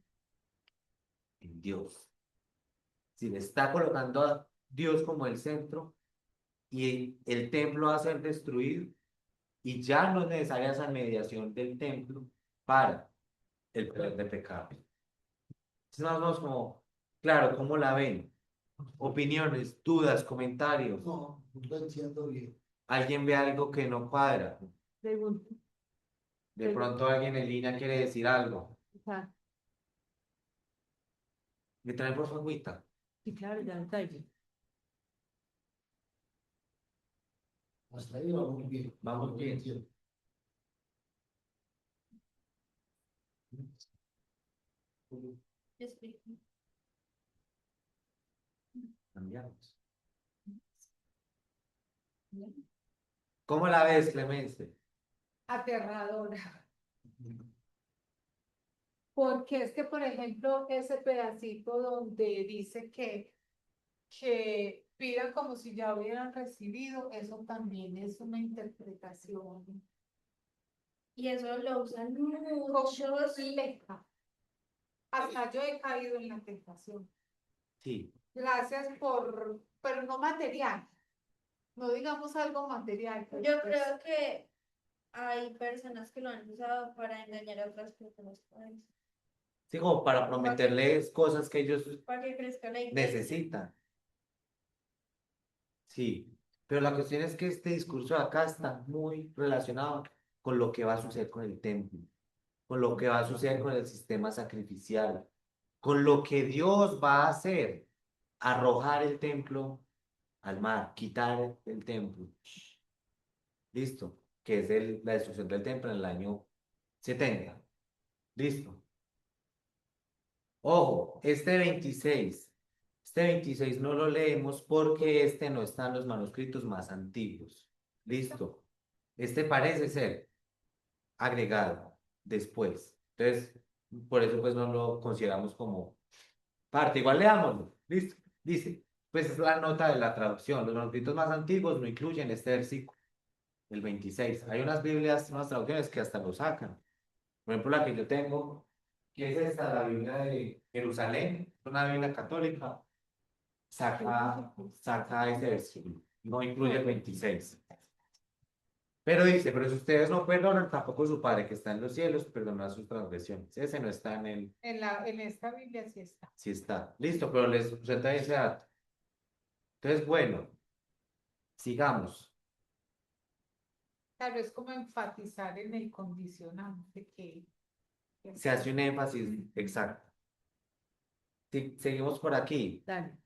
en Dios. Si le está colocando a Dios como el centro y el templo va a ser destruido y ya no es necesaria esa mediación del templo para el perdón de pecados. Es más o menos como, claro, ¿cómo la ven? Opiniones, dudas, comentarios. No, no lo entiendo bien. Alguien ve algo que no cuadra. Pregunta. De pronto alguien en línea quiere decir algo. Ajá. ¿Me traen por favor agüita? Sí, claro, ya está ahí. Hasta ahí vamos bien. Vamos bien. Entiendo. Explico. Cambiamos. ¿Cómo la ves, Clemencia? Aterradora. Porque es que, por ejemplo, ese pedacito donde dice que pidan como si ya hubieran recibido, eso también es una interpretación Y eso lo usan muchos. compleja. Hasta yo he caído en la tentación. Sí, Gracias pero no material. No digamos algo material. pero Yo pues, creo que hay personas que lo han usado para engañar a otras personas. Sí, como para prometerles cosas que ellos para que crezca la iglesia. necesitan. Sí, pero la cuestión es que este discurso de acá está muy relacionado con lo que va a suceder con el templo, con lo que va a suceder con el sistema sacrificial, con lo que Dios va a hacer, arrojar el templo al mar, quitar el templo. Listo, que es la destrucción del templo en el año 70. Listo. Ojo, este 26 no lo leemos porque este no está en los manuscritos más antiguos. Listo. Este parece ser agregado después. Entonces, por eso pues no lo consideramos como parte. Igual leámoslo. Listo. Dice, pues es la nota de la traducción. Los manuscritos más antiguos no incluyen este versículo, el 26. Hay unas Biblias, unas traducciones que hasta lo sacan. Por ejemplo, la que yo tengo, que es esta, la Biblia de Jerusalén, una Biblia católica, saca ese versículo. No incluye el 26. Pero dice, pero si ustedes no perdonan, tampoco su Padre que está en los cielos perdonará sus transgresiones. Ese no está en el, En esta Biblia sí está. sí está. Listo, pero les presenta ese dato. Entonces, bueno, sigamos. Tal vez como enfatizar en el condicionante que Se hace un énfasis exacto. Seguimos por aquí. Dale.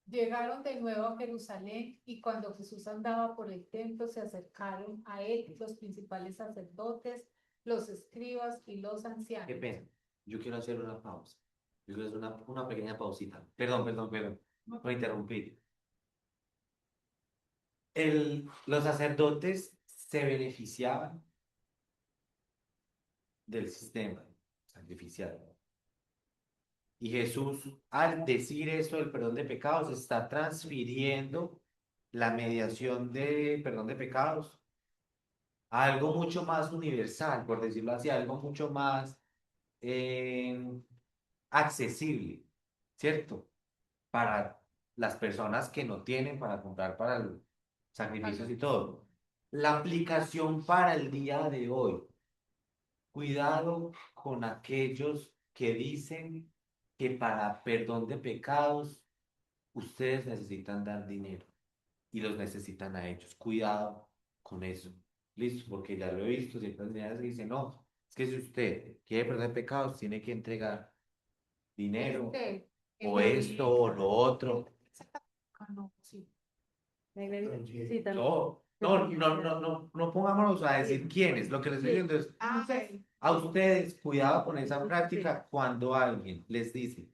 llegaron de nuevo a Jerusalén y cuando Jesús andaba por el templo se acercaron a él los principales sacerdotes, los escribas y los Qué ancianos. pena. Yo quiero hacer una pausa. Yo quiero hacer una pequeña pausita. Perdón. Por interrumpir. Los sacerdotes se beneficiaban del sistema sacrificial. Y Jesús, al decir eso del perdón de pecados, está transfiriendo la mediación de perdón de pecados a algo mucho más universal, por decirlo así, algo mucho más eh, accesible, ¿cierto? Para las personas que no tienen para comprar para los sacrificios y todo. La aplicación para el día de hoy. Cuidado con aquellos que dicen que para perdón de pecados ustedes necesitan dar dinero y los necesitan a ellos. Cuidado con eso. Listo, porque ya lo he visto, siempre que dicen, no, es que si usted quiere perdón de pecados, tiene que entregar dinero En o la esto o lo otro. No, sí. La iglesia. Sí. Sí, también. No pongámonos a decir quiénes. Lo que les estoy diciendo es, a ustedes, cuidado con esa práctica cuando alguien les dice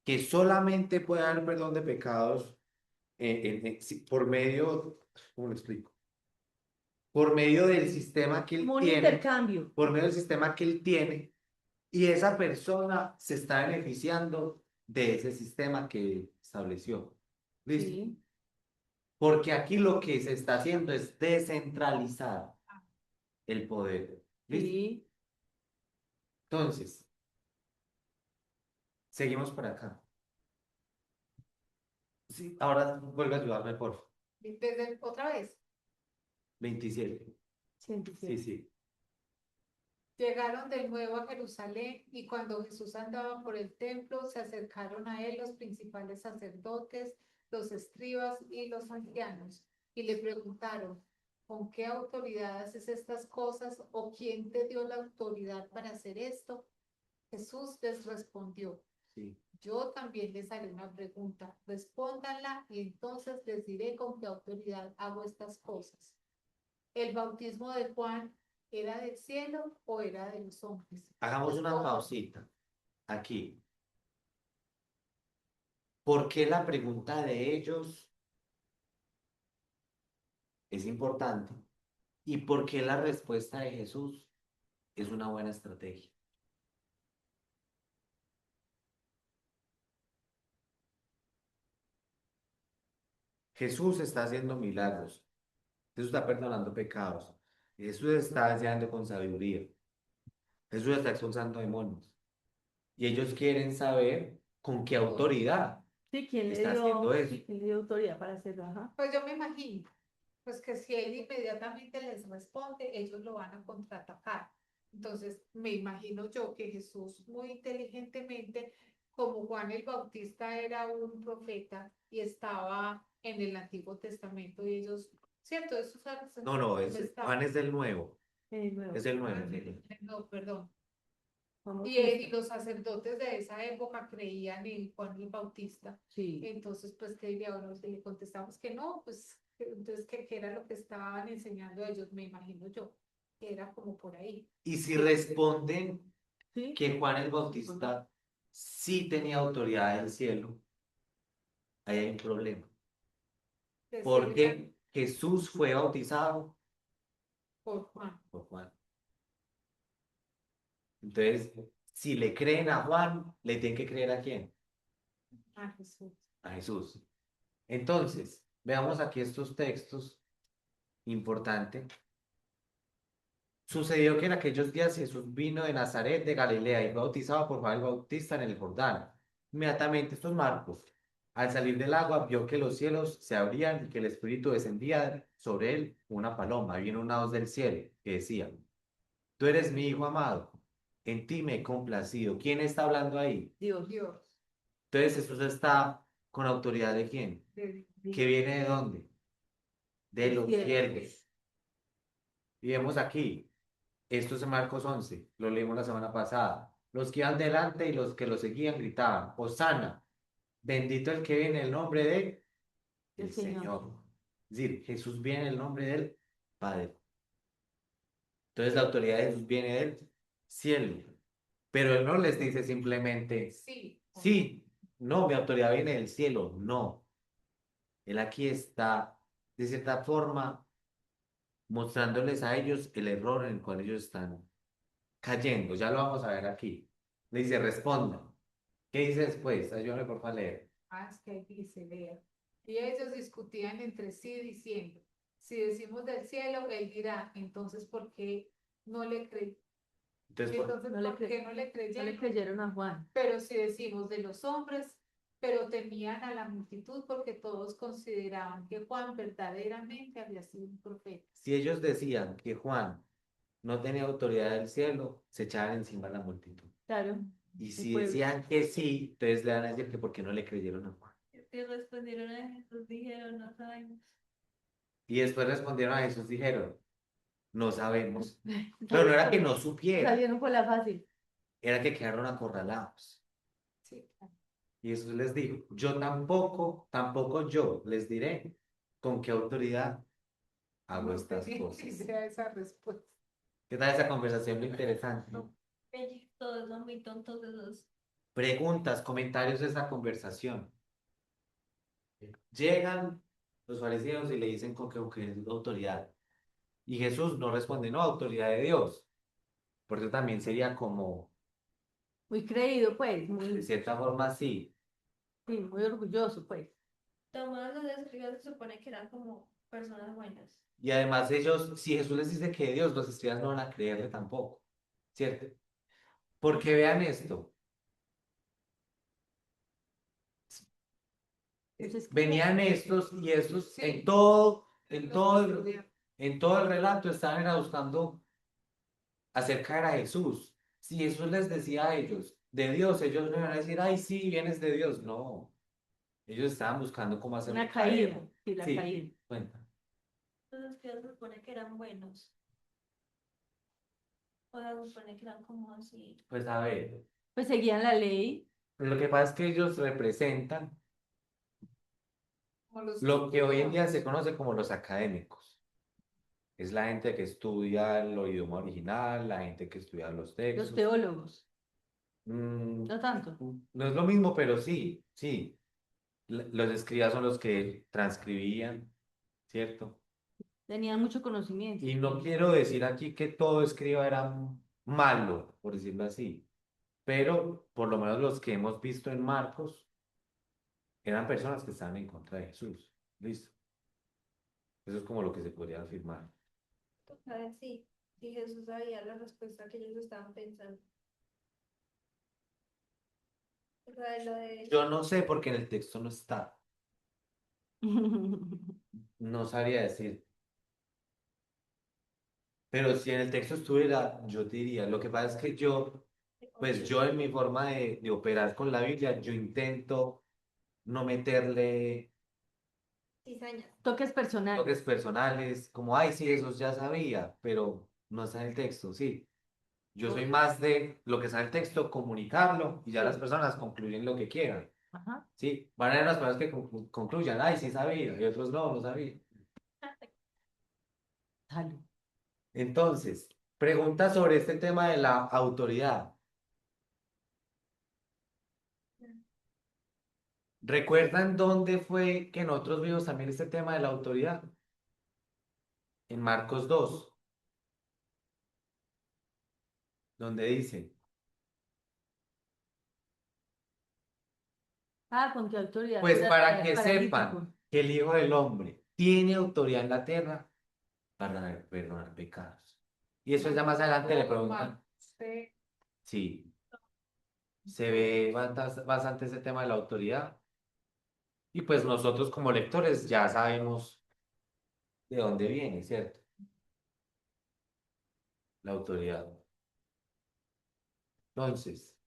que solamente puede haber perdón de pecados por medio, ¿cómo lo explico? Por medio del sistema que él Como un tiene, intercambio. por medio del sistema que él tiene, y esa persona se está beneficiando de ese sistema que estableció. ¿Listo? Sí. Porque aquí lo que se está haciendo es descentralizar el poder. ¿Listo? Sí. Entonces, seguimos por acá. Sí, ahora vuelve a ayudarme, por favor. Desde otra vez. 27. Sí, sí. Llegaron de nuevo a Jerusalén y cuando Jesús andaba por el templo se acercaron a él los principales sacerdotes, los escribas y los ancianos y le preguntaron, ¿con qué autoridad haces estas cosas o quién te dio la autoridad para hacer esto? Jesús les respondió, Sí. yo también les haré una pregunta, respóndanla y entonces les diré con qué autoridad hago estas cosas. ¿El bautismo de Juan era del cielo o era de los hombres? Hagamos una pausita aquí. ¿Por qué la pregunta de ellos es importante? ¿Y por qué la respuesta de Jesús es una buena estrategia? Jesús está haciendo milagros. Jesús está perdonando pecados. Jesús está enseñando con sabiduría. Jesús está expulsando demonios. Y ellos quieren saber con qué autoridad Sí, ¿quién le está haciendo dio, eso. sí, quién le dio autoridad para hacerlo? Ajá. Pues yo me imagino, pues que si él inmediatamente les responde, ellos lo van a contraatacar. Entonces, me imagino yo que Jesús muy inteligentemente, como Juan el Bautista era un profeta y estaba en el Antiguo Testamento y ellos, ¿cierto? Esos No, no, estaban. Juan es del nuevo, Nuevo. es el Ah, nuevo. Sí. no, perdón. Juan Y Bautista. los sacerdotes de esa época creían en Juan el Bautista. Sí. Entonces, pues, que diría, bueno, si le contestamos que no, pues, entonces, ¿qué era lo que estaban enseñando ellos? Me imagino yo, que era como por ahí. Y si responden ¿Sí? que Juan el Bautista sí tenía autoridad del cielo, ahí hay un problema. Que sí era Porque Jesús fue bautizado por Juan. por Juan. Entonces, si le creen a Juan, le tienen que creer a quién? A Jesús. A Jesús. Entonces, veamos aquí estos textos. Importante. Sucedió que en aquellos días Jesús vino de Nazaret de Galilea y fue bautizado por Juan el Bautista en el Jordán. Inmediatamente, estos Marcos, al salir del agua, vio que los cielos se abrían y que el Espíritu descendía sobre él como una paloma. Y vino una voz del cielo que decía: Tú eres mi Hijo amado, en ti me he complacido. ¿Quién está hablando ahí? Dios. Dios. Entonces Jesús está con autoridad de quién? ¿Que viene de dónde? De los Cielo. cielos. Y vemos aquí, esto es en Marcos 11, lo leímos la semana pasada. Los que iban delante y los que lo seguían gritaban: Hosana, bendito el que viene en el nombre de El el Señor. Señor. Es decir, Jesús viene en el nombre del Padre. Entonces la autoridad de Jesús viene del cielo. Pero él no les dice simplemente, Sí. sí, no, mi autoridad viene del cielo. No, él aquí está, de cierta forma, mostrándoles a ellos el error en el cual ellos están cayendo. Ya lo vamos a ver aquí. Le dice, respondan. ¿Qué dice después? Ayúdame por favor a leer. Ah, es que ahí dice, vea. Y ellos discutían entre sí diciendo, si decimos del cielo, él dirá, entonces, ¿por qué no le creen? Entonces, Entonces, No le ¿por qué cre- no le No le creyeron? creyeron a Juan. Pero si decimos de los hombres, pero temían a la multitud porque todos consideraban que Juan verdaderamente había sido un profeta. si ellos decían que Juan no tenía autoridad del cielo, se echaban encima a la multitud. Claro. Y El si pueblo. decían que sí, entonces le van a decir que por qué no le creyeron a Juan. Y respondieron a Jesús, dijeron, no sabemos. Y después respondieron a Jesús, dijeron, no sabemos. Pero no era que no supieran, Salieron por la fácil. era que quedaron acorralados. Sí, claro. Y Jesús les dijo, yo tampoco yo les diré con qué autoridad hago No estas tenía cosas. ni idea de esa respuesta. ¿Qué tal esa conversación? Muy interesante. Ellos todos son muy tontos esos. Preguntas, comentarios de esa conversación. Llegan los fariseos y le dicen con qué autoridad. Y Jesús no responde, no, autoridad de Dios. Por eso también sería como, Muy creído, pues. de Muy, cierta forma, sí. sí, muy orgulloso, pues. Tomás los escribas se supone que eran como personas buenas. Y además ellos, si Jesús les dice que de Dios, los escribas no van a creerle tampoco, ¿cierto? Porque vean esto, Entonces, venían estos y estos Sí. en todo, Los estudiantes. en todo el relato estaban era buscando hacer caer a Jesús. Si Jesús les decía a ellos de Dios, ellos no iban a decir, ay, sí, vienes de Dios. No, ellos estaban buscando cómo hacerlo una caer. caída. Sí, la Sí, caída. cuenta. Los escribas se supone que eran buenos. O sea, se supone que eran como así. Pues a ver, Pues seguían la ley. lo que pasa es que ellos representan Como los lo que hoy en día se estudiantes. conoce como los académicos. Es la gente que estudia el idioma original, la gente que estudia los Los textos. teólogos. Mm, No tanto. no es lo mismo, pero sí, sí. Los escribas son los que transcribían, ¿cierto? Tenían mucho conocimiento. Y no quiero decir aquí que todo escriba era malo, por decirlo así, pero por lo menos los que hemos visto en Marcos eran personas que estaban en contra de Jesús. ¿Listo? Eso es como lo que se podría afirmar. A ver si Jesús sabía la respuesta que ellos estaban pensando. O sea, lo de Yo no sé porque en el texto no está. No sabría decir. Pero si en el texto estuviera, yo te diría, lo que pasa es que pues yo en mi forma de operar con la Biblia, yo intento no meterle Cizaña. Toques personales. toques personales, como, ay, sí, eso ya sabía, pero no está en el texto, sí. Yo soy más de lo que está en el texto, comunicarlo y ya las Sí. personas concluyen lo que quieran. Ajá. Sí, van a haber unas personas que concluyan, ay, sí sabía, y otros no, no sabía. Dale. Entonces, pregunta sobre este tema de la autoridad. ¿Recuerdan dónde fue que nosotros vimos también este tema de la autoridad? En Marcos 2, donde dice, Ah, ¿con qué autoridad pues cura para al que paralítico? sepan que el Hijo del Hombre tiene autoridad en la tierra para perdonar pecados. Y eso ya más adelante le preguntan, Sí, sí, se ve bastante ese tema de la autoridad. Y pues nosotros como lectores ya sabemos de dónde viene, ¿cierto? La autoridad. Entonces,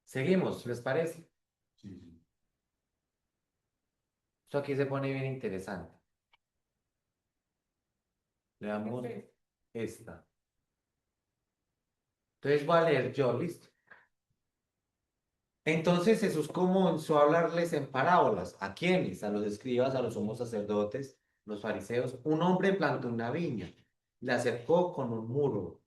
seguimos, ¿les parece? Sí, sí. Esto aquí se pone bien interesante. Le damos ese- esta. Entonces voy a leer yo, listo. Entonces Jesús comenzó a hablarles en parábolas. ¿A quiénes? A los escribas, a los sumos sacerdotes, los fariseos. Un hombre plantó una viña, la cercó con un muro,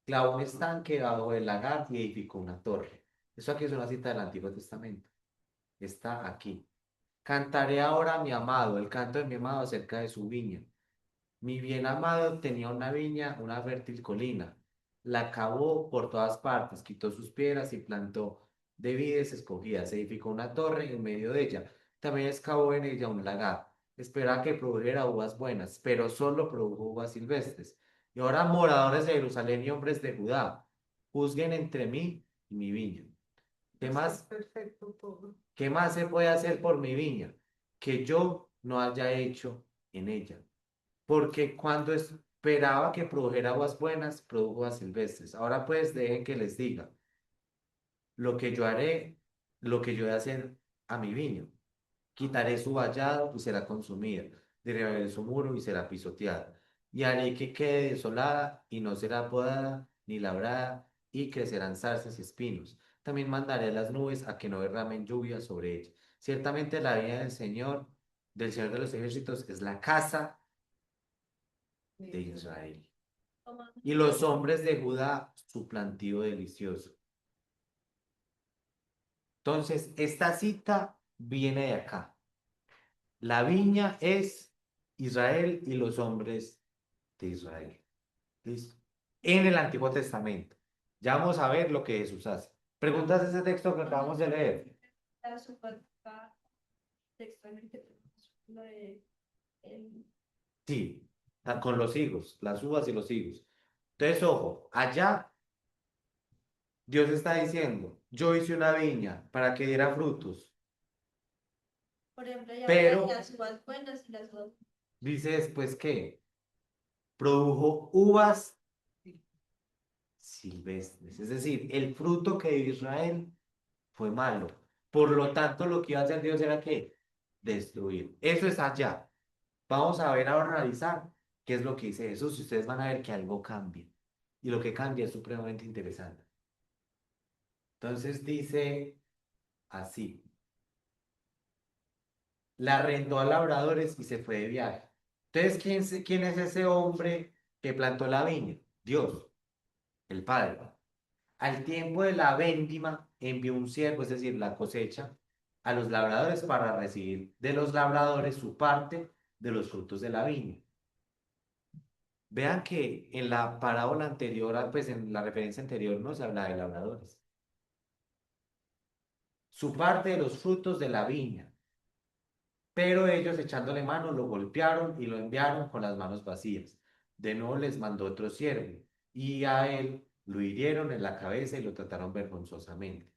clavó un estanque bajo el lagar y edificó una torre. Eso aquí es una cita del Antiguo Testamento. Está aquí. Cantaré ahora a mi amado, el canto de mi amado acerca de su viña. Mi bien amado tenía una viña, una fértil colina. La cavó por todas partes, quitó sus piedras y plantó de vides escogidas. Edificó una torre en medio de ella. También excavó en ella un lagar. Esperaba que produjera uvas buenas, pero solo produjo uvas silvestres. Y ahora, moradores de Jerusalén y hombres de Judá, juzguen entre mí y mi viña. ¿Qué está más? perfecto todo. ¿Qué más se puede hacer por mi viña que yo no haya hecho en ella? Porque cuando esperaba que produjera aguas buenas, produjo aguas silvestres. Ahora pues dejen que les diga lo que yo haré, lo que yo he de hacer a mi viña. Quitaré su vallado y será consumida, derribaré su muro y será pisoteada, y haré que quede desolada y no será podada ni labrada, y crecerán zarzas y espinos. También mandaré a las nubes a que no derramen lluvia sobre ella. Ciertamente la vida del Señor de los ejércitos, es la casa de Israel. Y los hombres de Judá, su plantío delicioso. Entonces, esta cita viene de acá. La viña es Israel y los hombres de Israel. ¿Listo? En el Antiguo Testamento. Ya vamos a ver lo que Jesús hace. ¿Preguntas de ese texto que acabamos de leer? La super textualmente lo de Sí, con los higos, las uvas y los higos. Entonces, ojo, allá Dios está diciendo, yo hice una viña para que diera frutos, por ejemplo, ya habla de pero las uvas buenas y las uvas. dice después que produjo uvas silvestres. Es decir, el fruto que dio Israel fue malo. Por lo tanto, lo que iba a hacer Dios era que destruir. Eso es allá. Vamos a ver ahora, analizar qué es lo que dice Jesús y ustedes van a ver que algo cambia. Y lo que cambia es supremamente interesante. Entonces dice así, la arrendó a labradores y se fue de viaje. Entonces, ¿quién es ese hombre que plantó la viña? Dios, el Padre. Al tiempo de la vendima, envió un siervo, es decir, la cosecha, a los labradores para recibir de los labradores su parte de los frutos de la viña. Vean que en la parábola anterior, pues en la referencia anterior, no se habla de labradores. Su parte de los frutos de la viña. Pero ellos, echándole mano, lo golpearon y lo enviaron con las manos vacías. De nuevo les mandó otro siervo, y a él lo hirieron en la cabeza y lo trataron vergonzosamente.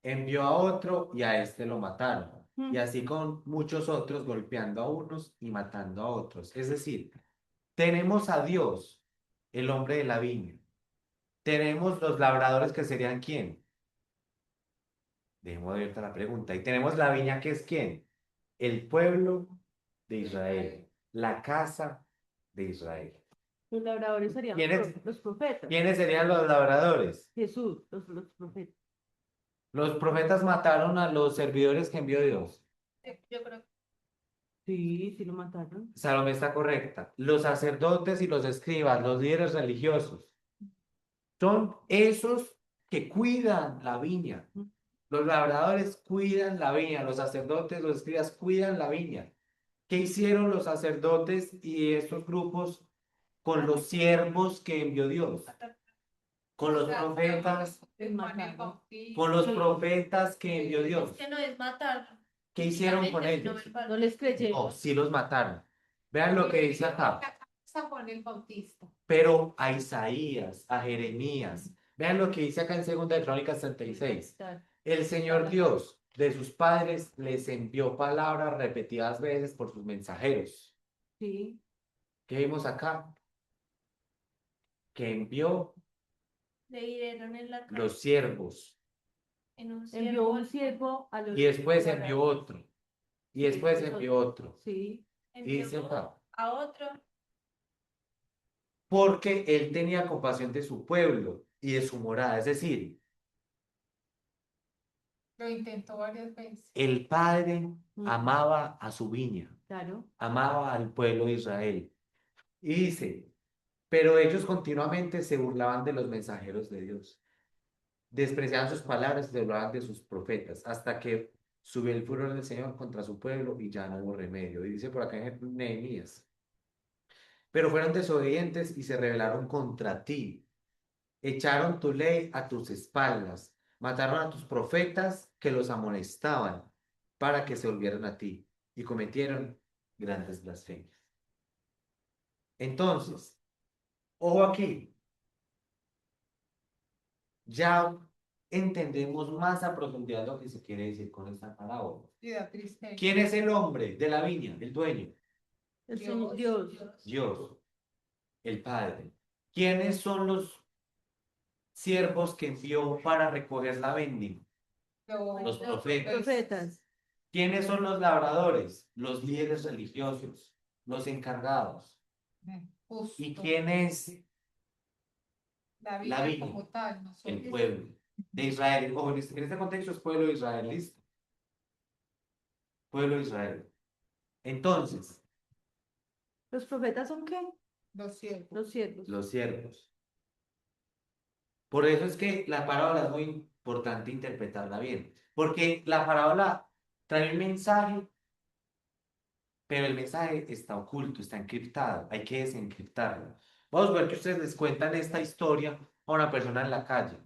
Envió a otro y a este lo mataron. Y Mm. así con muchos otros, golpeando a unos y matando a otros. Es decir, Tenemos a Dios, el hombre de la viña. Tenemos los labradores que serían ¿quién? Dejemos abierta la pregunta. Y tenemos la viña que es ¿quién? El pueblo de Israel, la casa de Israel. Los labradores serían los profetas. ¿Quiénes serían los labradores? Jesús, los profetas. Los profetas mataron a los servidores que envió Dios. Yo creo que Sí, sí lo mataron. Salomé está correcta. Los sacerdotes y los escribas, los líderes religiosos, son esos que cuidan la viña. Los labradores cuidan la viña, los sacerdotes, los escribas cuidan la viña. ¿Qué hicieron los sacerdotes y estos grupos con los siervos que envió Dios? Con los profetas, Juan el Bautista. con los profetas que envió es Dios. que no es matar. ¿Qué hicieron con ellos? No les No, creyeron. sí los mataron. Vean lo que dice acá. A Juan el Bautista. Pero a Isaías, a Jeremías. Vean lo que dice acá en 2 de Crónicas 36. El Señor Dios de sus padres les envió palabras repetidas veces por sus mensajeros. Sí. ¿Qué vimos acá? Que envió Le hirieron en la cara. los siervos En un Envió un ciervo. siervo a los. y después envió otro. Y después envió otro. Sí. Y dice Envió acá, a otro. porque él tenía compasión de su pueblo y de su morada. Es decir, Lo intentó varias veces. el Padre amaba a su viña, Claro. amaba al pueblo de Israel. Y dice, pero ellos continuamente se burlaban de los mensajeros de Dios. Despreciaban sus palabras y se burlaban de sus profetas, hasta que subió el furor del Señor contra su pueblo y ya no hubo remedio. Y dice por acá en Nehemías, pero fueron desobedientes y se rebelaron contra ti. Echaron tu ley a tus espaldas, mataron a tus profetas que los amonestaban para que se volvieran a ti y cometieron grandes blasfemias. Entonces, ojo aquí, ya entendemos más a profundidad lo que se quiere decir con esta parábola. Y da tristeza. ¿Quién es el hombre de la viña, el dueño? El Señor Dios. Dios, el Padre. ¿Quiénes son los siervos que envió para recoger la vendimia? Los profetas. Profetas. ¿Quiénes son los labradores? Los líderes religiosos, los encargados. Justo. ¿Y quién es La la vida viña? como tal, el nosotros. pueblo de Israel? Ojo, en este contexto es pueblo de Israel, ¿listo? Pueblo de Israel. Entonces, ¿Los profetas son qué? Los siervos. Los siervos. los siervos. Por eso es que la parábola es muy importante interpretarla bien, porque la parábola trae un mensaje, pero el mensaje está oculto, está encriptado, hay que desencriptarlo. Vamos a ver que ustedes les cuentan esta historia a una persona en la calle.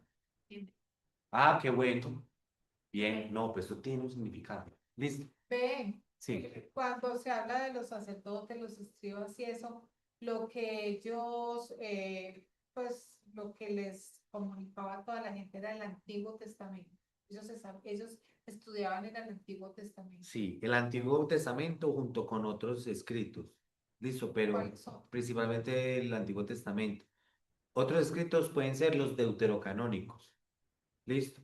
Ah, qué bueno. Bien, no, pues eso tiene un significado. ¿Listo? Ven, Sí. cuando se habla de los sacerdotes, los escribas y eso, lo que ellos, pues lo que les comunicaba a toda la gente era el Antiguo Testamento. Ellos estudiaban en el Antiguo Testamento. Sí, el Antiguo Testamento junto con otros escritos. Listo, pero ¿Cuáles son? principalmente el Antiguo Testamento. Otros escritos pueden ser los deuterocanónicos. Listo.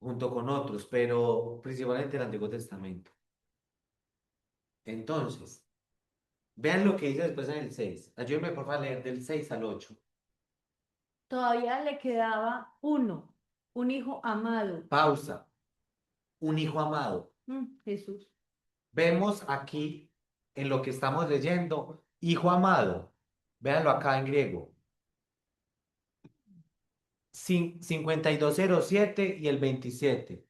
Junto con otros, pero principalmente el Antiguo Testamento. Entonces, vean lo que dice después en el 6. Ayúdenme por favor a leer del 6 al 8. Todavía le quedaba uno, un hijo amado. Pausa. Un hijo amado. Jesús. Vemos aquí en lo que estamos leyendo, hijo amado. Véanlo acá en griego. 5207 y el 27.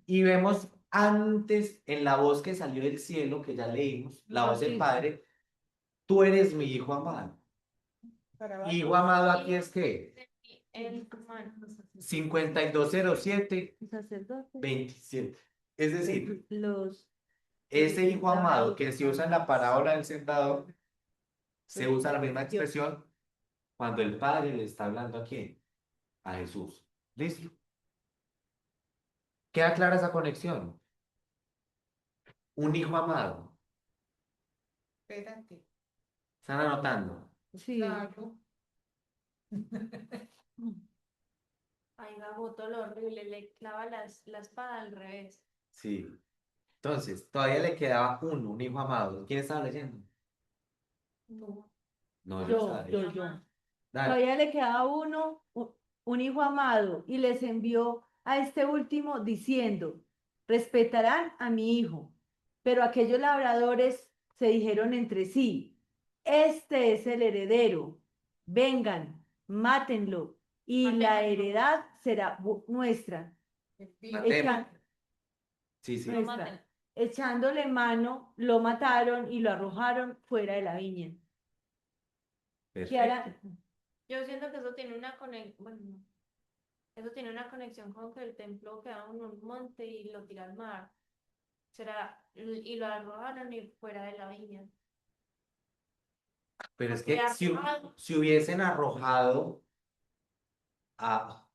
Y vemos antes en la voz que salió del cielo, que ya leímos, la voz del Padre, tú eres mi hijo amado. Hijo amado aquí es que El humano. 5207, El sacerdote. 27. Es decir, Los. ese hijo amado que se usa en la parábola del sembrador, se usa la misma expresión cuando el Padre le está hablando a quién, a Jesús. ¿Listo? ¿Queda clara esa conexión? Un hijo amado. Espérate. ¿Están anotando? Sí. Claro. Ay, Gabo, todo lo horrible, le clava la espada al revés. Sí. Entonces, todavía le quedaba uno, un hijo amado. ¿Quién estaba leyendo? No. No, yo estaba Yo. leyendo. Dale. Todavía le quedaba uno, un hijo amado, y les envió a este último diciendo, respetarán a mi hijo. Pero aquellos labradores se dijeron entre sí, este es el heredero, vengan, mátenlo, y la Matémoslo. heredad será nuestra. Matemos. Echa- Sí, sí. Lo nuestra. matan. Echándole mano, lo mataron y lo arrojaron fuera de la viña. ¿Qué Perfecto. hará? Yo siento que eso tiene una conexión, bueno, no. Eso tiene una conexión con que el templo queda en un monte y lo tira al mar. Será, y lo arrojaron y fuera de la viña. Pero es Porque que arrojado. si hubiesen arrojado a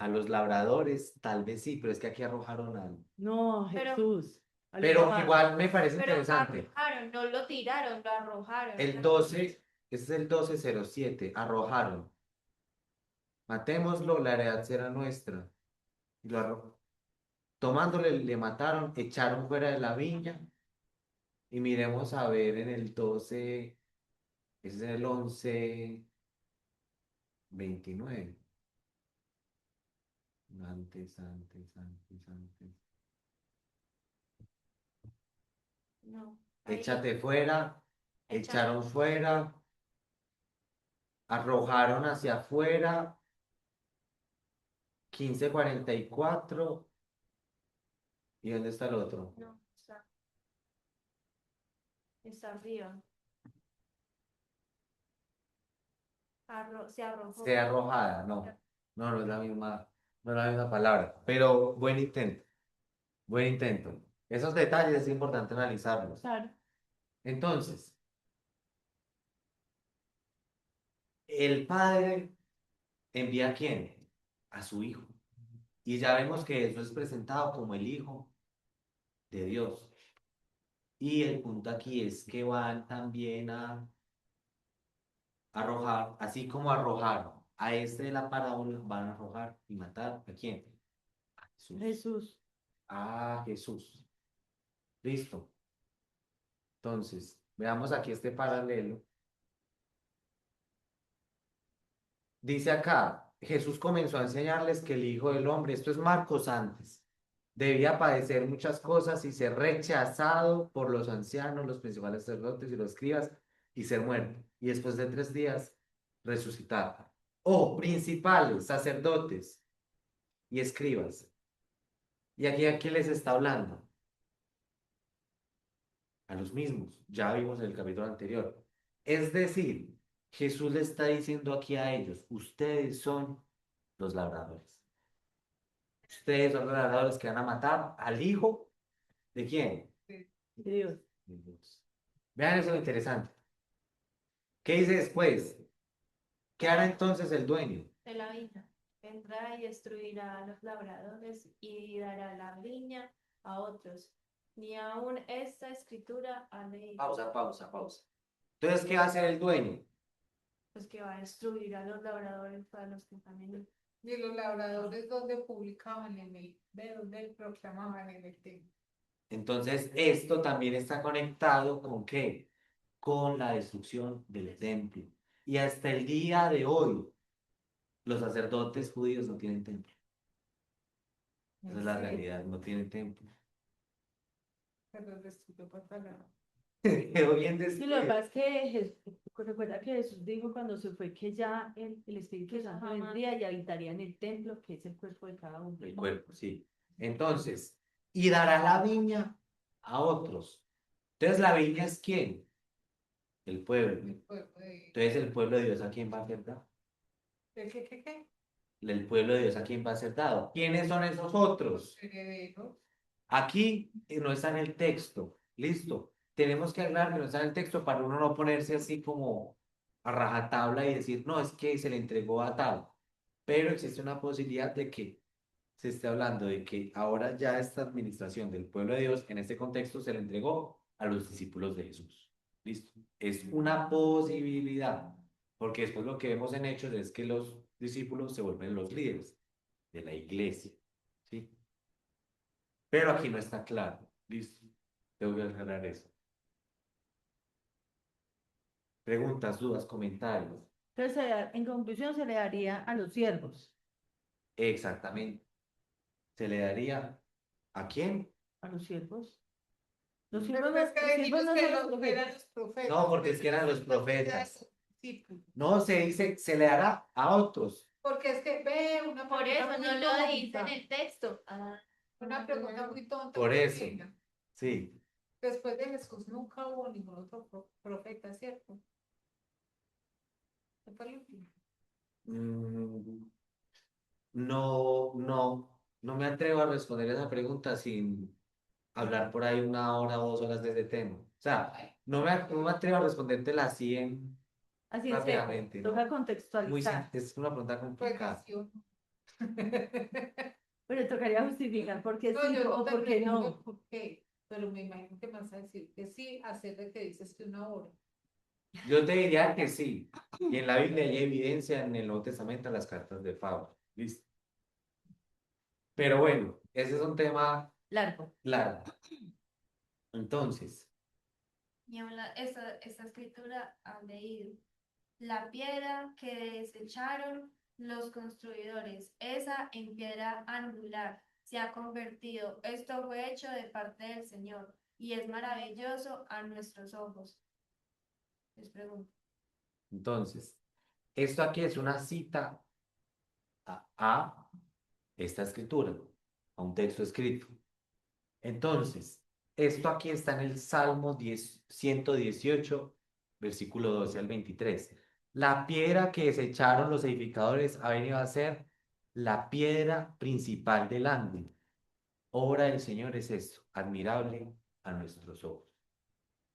los labradores, tal vez sí, pero es que aquí arrojaron al... No, Pero- Jesús. al Pero papá. igual me parece Pero interesante. arrojaron, no lo tiraron, lo arrojaron. El 12, este es el 1207, arrojaron. Matémoslo, la heredad será nuestra. Y lo tomándole, le mataron, echaron fuera de la viña. Y miremos a ver en el 12, ese es el 11:29. Antes. No, ahí Échate fuera, echaron. echaron fuera, arrojaron hacia afuera, 15:44. ¿Y dónde está el otro? No, está arriba. Se arrojó. Sea arrojada, no es la misma, no es la misma palabra, pero buen intento. Esos detalles es importante analizarlos. Claro. Entonces, el padre envía a quién? A su hijo. Y ya vemos que eso es presentado como el hijo de Dios. Y el punto aquí es que van también a arrojar, así como arrojaron a este de la parábola, van a arrojar y matar ¿a quién? A Jesús. Jesús. A Jesús. Listo. Entonces, veamos aquí este paralelo. Dice acá, Jesús comenzó a enseñarles que el Hijo del Hombre, esto es Marcos antes, debía padecer muchas cosas y ser rechazado por los ancianos, los principales sacerdotes y los escribas y ser muerto. Y después de 3 días, resucitar. Oh, principales, sacerdotes y escribas. ¿Y aquí a quién les está hablando? A los mismos. Ya vimos en el capítulo anterior. Es decir, Jesús le está diciendo aquí a ellos, ustedes son los labradores. Ustedes son los labradores que van a matar al hijo de quién? De Dios. De Dios. Vean eso lo interesante. ¿Qué dice después? ¿Qué hará entonces el dueño? De la viña. Vendrá y destruirá a los labradores y dará la viña a otros. Ni aun esta escritura ha leído. Pausa. Entonces, ¿qué va a hacer el dueño? Pues que va a destruir a los labradores para los que también. Y los labradores donde publicaban de donde proclamaban en el templo. Entonces, esto también está conectado con ¿qué? Con la destrucción del templo. Y hasta el día de hoy, los sacerdotes judíos no tienen templo. Esa es la realidad, no tienen templo. Pero destruyó por palabra. Quedó bien Sí, lo que después. pasa es que recuerda que Jesús dijo cuando se fue que ya el Espíritu Santo Jamás. vendría y habitaría en el templo, que es el cuerpo de cada uno. El cuerpo, sí. Entonces, y dará la viña a otros. Entonces, ¿la viña es quién? El pueblo. El pueblo de... Entonces, ¿el pueblo de Dios a quién va a ser dado? ¿El qué? El pueblo de Dios a quién va a ser dado. ¿Quiénes son esos otros? Los herederos. Aquí no está en el texto. Listo. Tenemos que hablar que no está en el texto para uno no ponerse así como a rajatabla y decir, no, es que se le entregó a tal. Pero existe una posibilidad de que se esté hablando de que ahora ya esta administración del pueblo de Dios, en este contexto, se le entregó a los discípulos de Jesús. ¿Listo? Es una posibilidad, porque después lo que vemos en Hechos es que los discípulos se vuelven los líderes de la iglesia, ¿sí? Pero aquí no está claro, ¿listo? Tengo que aclarar eso. Preguntas, dudas, comentarios. Entonces, en conclusión, se le daría a los siervos, Exactamente. ¿Se le daría a quién? a los siervos. Los Pero siervos, es que los siervos dijimos no que son los eran profetas. los profetas. No, porque es que eran los profetas. Sí, pues. No, se dice, se le dará a otros. Porque es que ve una Por pregunta eso muy no lo dice tonta. en el texto. Ah, Una pregunta muy tonta. Por porque eso. venga, Sí. después de Jesús nunca hubo ningún otro profeta, ¿cierto? ¿Qué fue el último? Mm, no me atrevo a responder esa pregunta sin hablar por ahí 1 hora o 2 horas de ese tema. O sea, no me atrevo a respondértela así Así es, rápidamente, ¿no? toca Muy, contextualizar, es una pregunta Pues complicada. nació. pero tocaría justificar por qué No, sí yo no o te por qué pregunto no. por qué, pero me imagino que me vas a decir que sí, hacer de que dices que 1 hora. Yo te diría que sí. Y en la Biblia hay evidencia en el Nuevo Testamento en las cartas de Pablo. ¿Listo? Pero bueno, ese es un tema Largo. largo. Entonces, y esta escritura ha leído. La piedra que desecharon los construidores, esa en piedra angular, se ha convertido. Esto fue hecho de parte del Señor y es maravilloso a nuestros ojos. Les pregunto. entonces, esto aquí es una cita a esta escritura, a un texto escrito. Entonces, esto aquí está en el Salmo 118, versículo 12 al 23. La piedra que desecharon los edificadores ha venido a ser la piedra principal del ángulo. Obra del Señor es esto, admirable a nuestros ojos.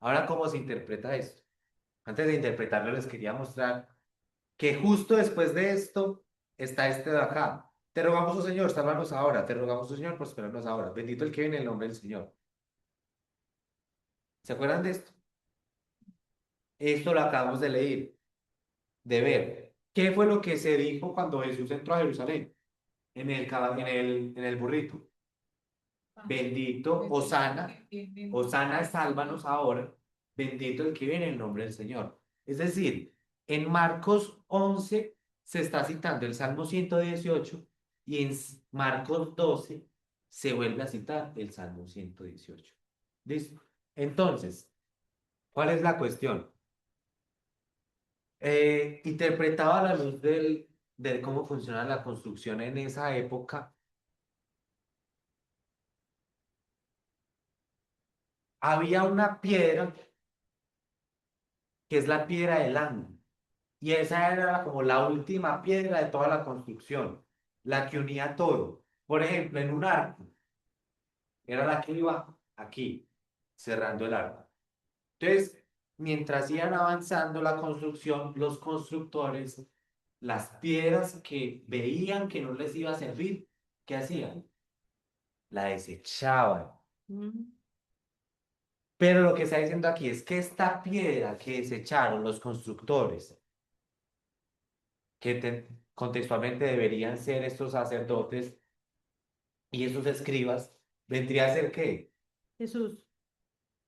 Ahora, ¿cómo se interpreta esto? Antes de interpretarlo, les quería mostrar que justo después de esto está este de acá. Te rogamos, oh Señor, sálvanos ahora. Te rogamos, oh Señor, prosperarnos ahora. Bendito el que viene en el nombre del Señor. ¿Se acuerdan de esto? Esto lo acabamos de leer, de ver. ¿Qué fue lo que se dijo cuando Jesús entró a Jerusalén? En el burrito. Bendito, Hosana, Hosana, sálvanos ahora. Bendito el que viene en el nombre del Señor. Es decir, en Marcos 11 se está citando el Salmo 118 y en Marcos 12 se vuelve a citar el Salmo 118. ¿Listo? Entonces, ¿cuál es la cuestión? Interpretaba a la luz de cómo funcionaba la construcción en esa época. Había una piedra que es la piedra del ángulo. Y esa era como la última piedra de toda la construcción, la que unía todo. Por ejemplo, en un arco, era la que iba aquí, cerrando el arco. Entonces, mientras iban avanzando la construcción, los constructores, las piedras que veían que no les iba a servir, ¿qué hacían? La desechaban. Mm. Pero lo que está diciendo aquí es que esta piedra que desecharon los constructores, que contextualmente deberían ser estos sacerdotes y esos escribas, vendría a ser ¿qué? Jesús.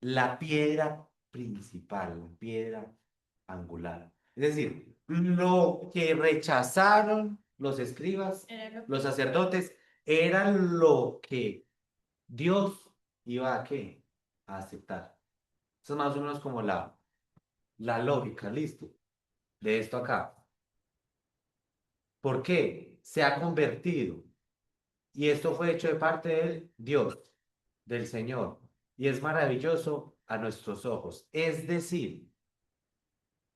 La piedra principal, la piedra angular. Es decir, lo que rechazaron los escribas, Era lo los que sacerdotes, era lo que Dios iba a ¿qué? A aceptar. Eso es más o menos como la lógica, listo, de esto acá. ¿Por qué? Se ha convertido. Y esto fue hecho de parte de Dios, del Señor. Y es maravilloso a nuestros ojos. Es decir,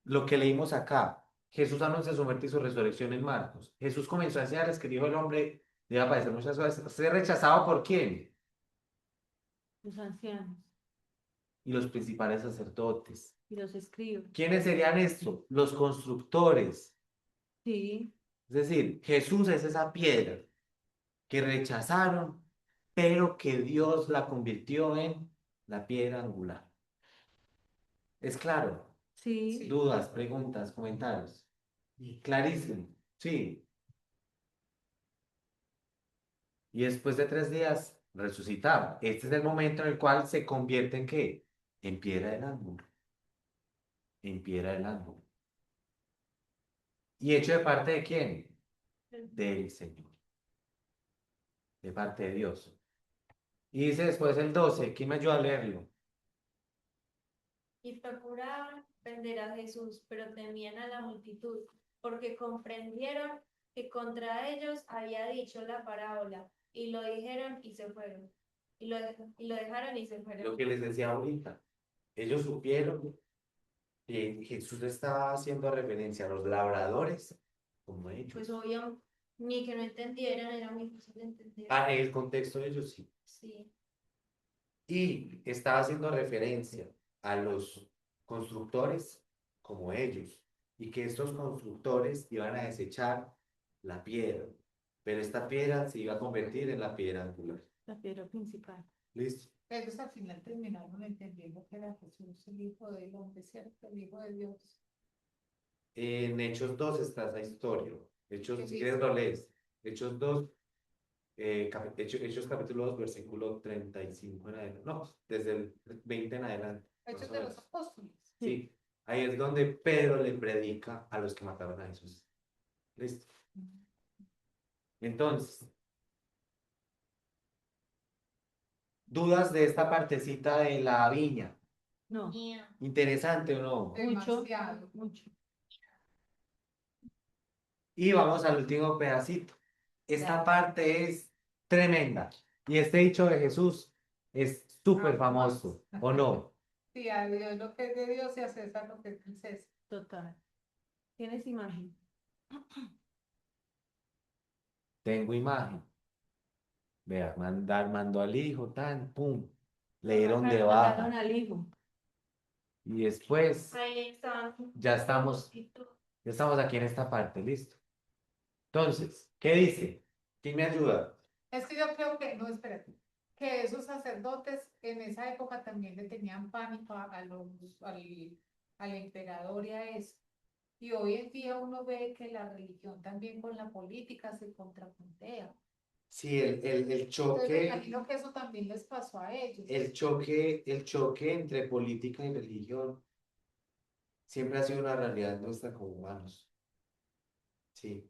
lo que leímos acá, Jesús anuncia su muerte y su resurrección en Marcos. Jesús comenzó a enseñarles que dijo el hombre, debe aparecer muchas veces. ¿Ser rechazado por quién? Los ancianos Y los principales sacerdotes. y los escribas. ¿Quiénes serían estos? Los constructores. Sí, Es decir, Jesús es esa piedra que rechazaron, pero que Dios la convirtió en la piedra angular. ¿Es claro? Sí. Sí. Dudas, preguntas, comentarios. Y Clarísimo. Sí. Y después de 3 días, resucitaba. Este es el momento en el cual se convierte en ¿qué? En piedra del ángulo. En piedra del ángulo. ¿Y hecho de parte de quién? Del Señor. De parte de Dios. Y dice después el 12. ¿Quién me ayuda a leerlo? Y procuraban prender a Jesús, pero temían a la multitud, porque comprendieron que contra ellos había dicho la parábola, y lo dijeron y se fueron. Y lo dejaron y se Lo fueron. que les decía ahorita. Ellos supieron que Jesús estaba haciendo referencia a los labradores, como ellos. Pues obvio, ni que no entendieran, era muy fácil de entender. Ah, en el contexto de ellos sí. Sí, Y estaba haciendo referencia a los constructores como ellos. Y que estos constructores iban a desechar la piedra. Pero esta piedra se iba a convertir en la piedra angular. La piedra principal. ¿Listo? Ellos al final terminaron entendiendo que era Jesús el Hijo del Hombre, ¿cierto? El Hijo de Dios. En Hechos 2 está esa historia. Hechos, ¿Qué si quieres dice? lo lees. Hechos 2 Hechos capítulo 2 versículo 35 en adelante. No, desde el 20 en adelante. Más Hechos o de menos. los Apóstoles. Sí, ahí es donde Pedro le predica a los que mataron a Jesús. ¿Listo? Entonces, dudas de esta partecita de la viña. No, ¿Interesante o no? mucho, Demasiado. mucho. Y vamos al último pedacito. Esta parte es tremenda. Y este dicho de Jesús es súper famoso, ¿o no? Sí, a Dios lo que es de Dios y a César lo que es de César. Total. ¿Tienes imagen? Tengo imagen. Vea, mandó al hijo, tan, pum. Le dieron de Mataron baja. al hijo. Y después ahí estaban. ya estamos aquí en esta parte, listo. Entonces, ¿qué dice? ¿Quién me ayuda? Es que yo creo que, no, espérate, que esos sacerdotes en esa época también le tenían pánico al emperador y a eso. Y hoy en día uno ve que la religión también con la política se contrapuntea. Sí, el Entonces me choque, imagino que eso también les pasó a ellos. el choque entre política y religión siempre ha sido una realidad nuestra como humanos. Sí,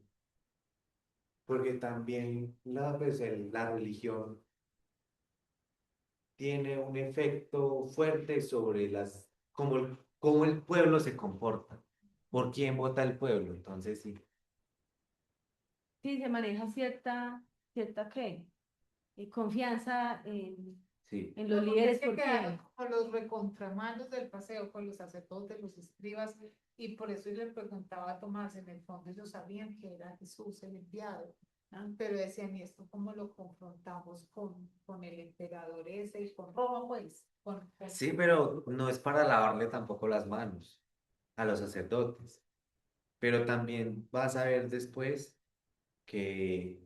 porque también la religión tiene un efecto fuerte sobre cómo el pueblo se comporta, por quién vota el pueblo. Entonces, sí, Sí, se maneja cierta ¿qué? Confianza sí. en los No, porque líderes. es que ¿Por quedaron qué? como los recontramanos del paseo con los sacerdotes, los escribas, y por eso yo le preguntaba a Tomás, en el fondo ellos sabían que era Jesús el enviado, Ah, pero decían, ¿y esto cómo lo confrontamos con el emperador ese y con Roma, pues? Sí, pero no es para lavarle tampoco las manos a los sacerdotes. Pero también vas a ver después que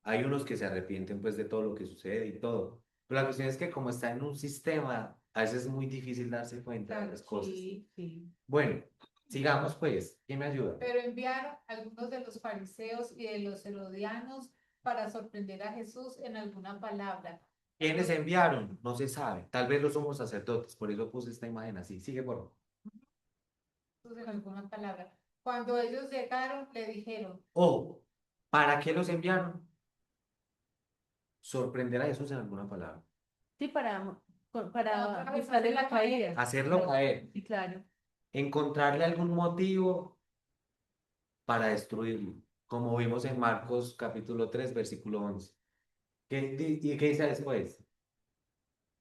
hay unos que se arrepienten pues de todo lo que sucede y todo. Pero la cuestión es que como está en un sistema, a veces es muy difícil darse cuenta de Claro, las cosas. sí, sí. Bueno, sigamos pues. ¿Quién me ayuda? Pero enviaron algunos de los fariseos y de los herodianos para sorprender a Jesús en alguna palabra. ¿Quiénes enviaron? No se sabe. Tal vez los somos sacerdotes, por eso puse esta imagen así. Sigue por favor. En alguna palabra. Cuando ellos llegaron, le dijeron, Ojo, ¿para qué los enviaron? Sorprender a Jesús en alguna palabra. Sí, para Otra vez buscarle la hacerlo caer. caída. Hacerlo caer. Sí, claro. Encontrarle algún motivo para destruirlo, como vimos en Marcos capítulo 3 versículo 11. ¿Y qué dice después?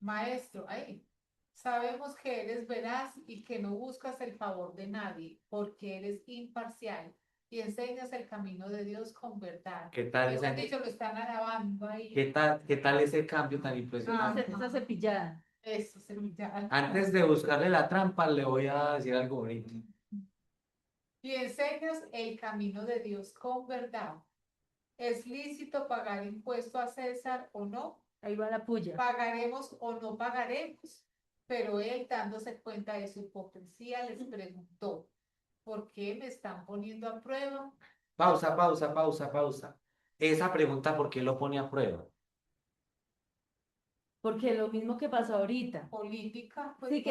maestro, ahí, sabemos que eres veraz y que no buscas el favor de nadie, porque eres imparcial y enseñas el camino de Dios con verdad. ¿Qué tal, Mejor dicho, lo están alabando ahí. qué tal ese cambio tan Ah, impresionante? Esa cepillada. Eso se me llama. Antes de buscarle la trampa, le voy a decir algo bonito. Y enseñas el camino de Dios con verdad. ¿Es lícito pagar impuesto a César o no? Ahí va la puya. ¿Pagaremos o no pagaremos? Pero él, dándose cuenta de su hipocresía, les preguntó, ¿por qué me están poniendo a prueba? Pausa, pausa, pausa, pausa. Esa pregunta, ¿por qué lo pone a prueba? Porque lo mismo que pasó ahorita. Política, pues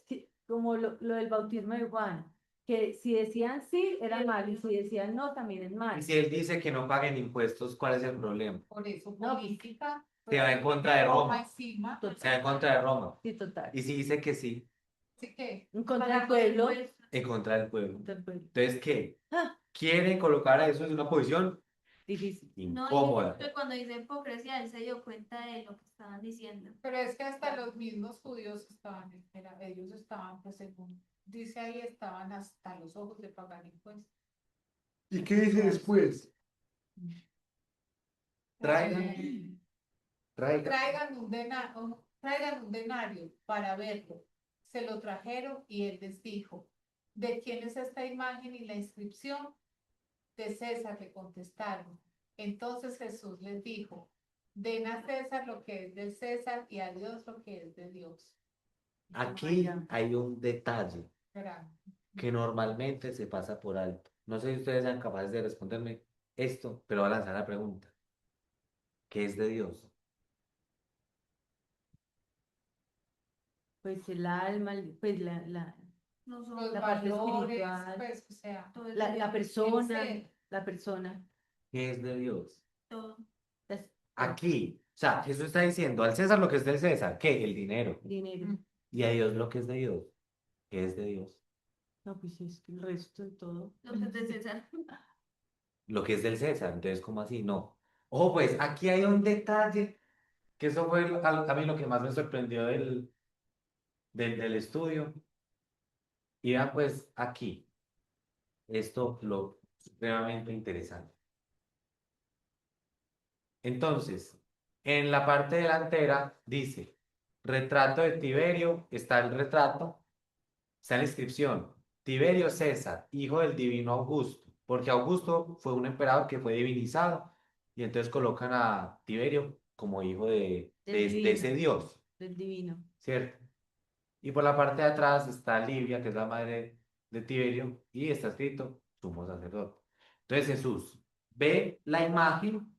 Sí, como lo del bautismo de Juan, que si decían sí, era malo, y si decían no, también es Y malo. si él dice que no paguen impuestos, ¿cuál es el problema? por eso No, política. Se va en contra de Roma. Encima, Se va en contra de Roma. Sí, total. Y si dice que sí, así que En contra del Pagar pueblo. impuestos. en contra del pueblo. Contra el pueblo. Entonces, ¿qué? Ah, Quiere colocar a eso en una posición difícil. No, y incómoda. que cuando dice hipocresía, él se dio cuenta de lo que estaban diciendo. pero es que hasta los mismos judíos estaban, ellos estaban, pues según dice ahí, estaban hasta los ojos de pagar impuestos. ¿Y qué dice después? Traigan, Eh, traigan. traigan un denario para verlo. Se lo trajeron y él les dijo, ¿de quién es esta imagen y la inscripción? De César, le contestaron. Entonces Jesús les dijo, den a César lo que es del César y a Dios lo que es de Dios. Aquí hay un detalle Verán. que normalmente se pasa por alto. No sé si ustedes sean capaces de responderme esto, pero voy a lanzar la pregunta. ¿Qué es de Dios? Pues el alma, pues No son Los La parte valores, espiritual. pues, o sea, todo, la persona, el ser. la persona. ¿Qué es de Dios? todo. las- Aquí, o sea, Jesús está diciendo al César lo que es del César, ¿qué? El dinero. dinero. Y a Dios lo que es de Dios. ¿Qué es de Dios? No, pues es que el resto de todo. Lo que es de César. Lo que es del César. Entonces, ¿cómo así? No. Ojo, pues aquí hay un detalle, que eso fue a mí lo que más me sorprendió del estudio. Y vean, pues aquí, esto lo supremamente interesante. Entonces, en la parte delantera dice, retrato de Tiberio, está el retrato, está la inscripción, Tiberio César, hijo del divino Augusto, porque Augusto fue un emperador que fue divinizado, y entonces colocan a Tiberio como hijo de ese dios, Del divino. ¿cierto? Y por la parte de atrás está Livia, que es la madre de Tiberio, y está escrito sumo sacerdote. Entonces Jesús ve la imagen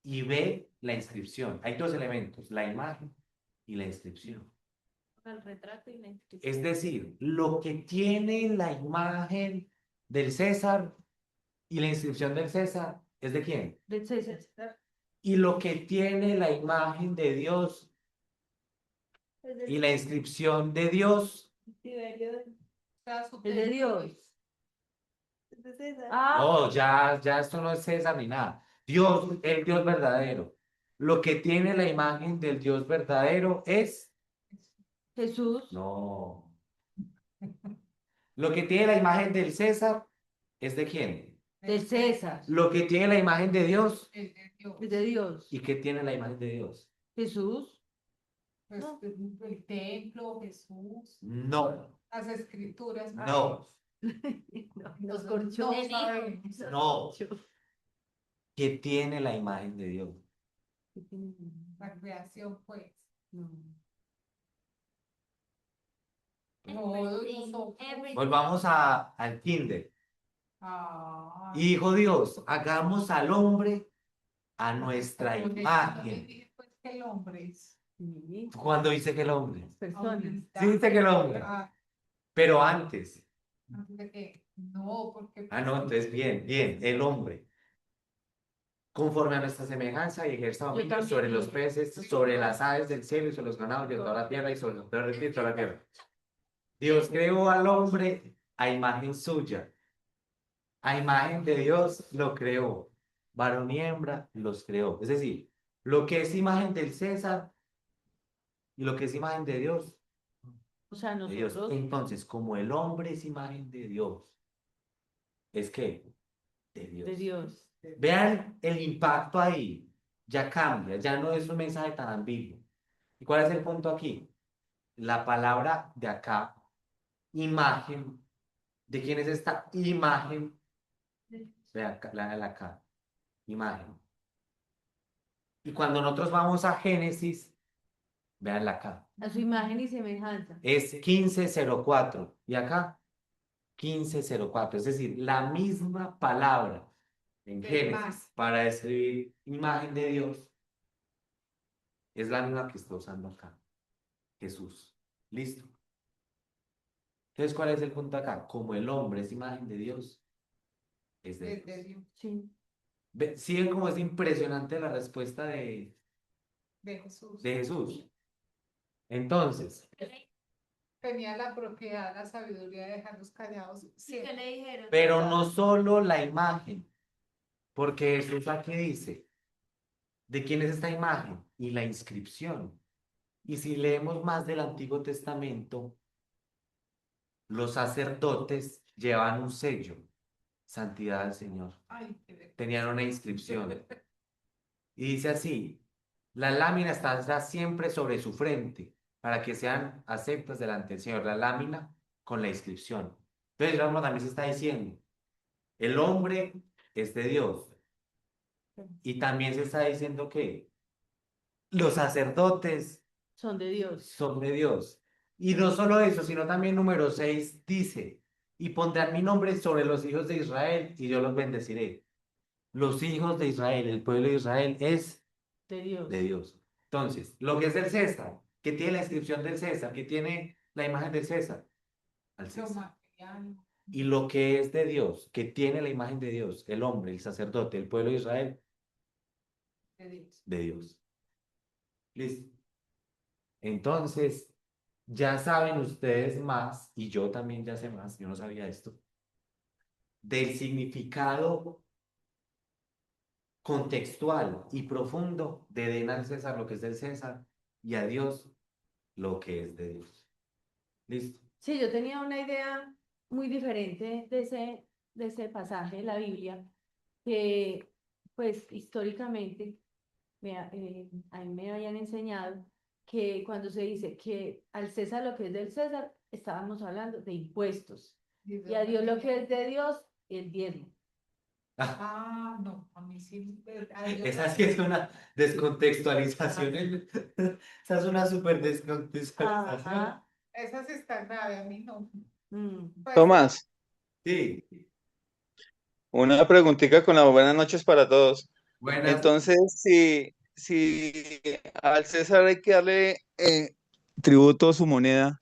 y ve la inscripción. Hay dos elementos, la imagen y la inscripción. El retrato y la inscripción. Es decir, lo que tiene la imagen del César y la inscripción del César es de quién. Del César. Y lo que tiene la imagen de Dios y la inscripción de Dios. Está su Es de templo, Dios. Es de César. Ah, No, ya esto no es César ni nada. Dios, el Dios verdadero. Lo que tiene la imagen del Dios verdadero es. Jesús. No. Lo que tiene la imagen del César es de quién. Del César. Lo que tiene la imagen de Dios. Es de Dios. Es de Dios. ¿Y qué tiene la imagen de Dios? Jesús. Pues, No. el templo, Jesús, No, las escrituras. no, No, nos Entonces, corchó. no sabemos. no. ¿Qué tiene la imagen de Dios? La creación, pues. No. Todos Everything, nosotros. everything. Volvamos al kinder. Ah, Hijo Dios, hagamos al hombre a nuestra por eso imagen. también dije, pues, que el hombre es Sí. ¿Cuándo dice que el hombre? Personas. humildad. Sí dice que el hombre. Ah, Pero antes. antes de que, no, porque Ah, no, entonces bien, el hombre. Conforme a nuestra semejanza y ejerza dominio también sobre los dije. peces, sobre las aves del cielo y sobre los ganados de toda la tierra y sobre los perros de toda la tierra. Dios creó al hombre a imagen suya. A imagen de Dios lo creó. Varón y hembra los creó. Es decir, lo que es imagen del César y lo que es imagen de Dios. O sea, De Dios. nosotros. Entonces, como el hombre es imagen de Dios, ¿es qué? De Dios. De Dios. Vean el impacto ahí. Ya cambia, ya no es un mensaje tan ambiguo. ¿Y cuál es el punto aquí? La palabra de acá, imagen. ¿De quién es esta imagen? Vean la de acá, imagen. Y cuando nosotros vamos a Génesis, Véanla acá. A su imagen y semejanza. Es 1504. ¿Y acá? 1504. Es decir, la misma palabra en Del Génesis más. para describir imagen de Dios es la misma que está usando acá. Jesús. ¿Listo? Entonces, ¿cuál es el punto acá? Como el hombre es imagen de Dios, es de Es de Dios. Dios, Sí. ¿Sí ven cómo es impresionante la respuesta de Jesús. de Jesús? Entonces, Tenía la propiedad, la sabiduría de dejarlos callados ¿Y qué siempre. le dijeron? pero no solo la imagen, porque Jesús aquí dice, ¿de quién es esta imagen? Y la inscripción. Y si leemos más del Antiguo Testamento, los sacerdotes llevan un sello, santidad al Señor. Ay, qué Tenían una inscripción. Y dice así, la lámina está siempre sobre su frente para que sean aceptas delante del Señor. La lámina con la inscripción. Entonces, Ramón también se está diciendo, el hombre es de Dios. Y también se está diciendo que los sacerdotes Son de Dios. son de Dios. Y no solo eso, sino también número 6 dice, y pondrán mi nombre sobre los hijos de Israel y yo los bendeciré. Los hijos de Israel, el pueblo de Israel es De Dios. de Dios. Entonces, lo que es del César, que tiene la inscripción del César, que tiene la imagen del César, al Lo César. material Y lo que es de Dios, que tiene la imagen de Dios, el hombre, el sacerdote, el pueblo de Israel, de Dios. de Dios. ¿Listo? Entonces, ya saben ustedes más, y yo también ya sé más, yo no sabía esto, del significado contextual y profundo de den al César lo que es del César y a Dios lo que es de Dios. ¿Listo? Sí, yo tenía una idea muy diferente de ese pasaje de la Biblia, que pues históricamente a mí me habían enseñado que cuando se dice que al César lo que es del César, estábamos hablando de impuestos, y a Dios lo que es de Dios, el diezmo. Ah, no, a mí sí. A Dios Esa sí es una descontextualización. Esa es una súper descontextualización. Ajá. esa sí está grave, a mí no. Mm. Pues, Tomás, Sí. una preguntita con las buenas noches para todos. Buenas. Entonces, si al César hay que darle tributo a su moneda,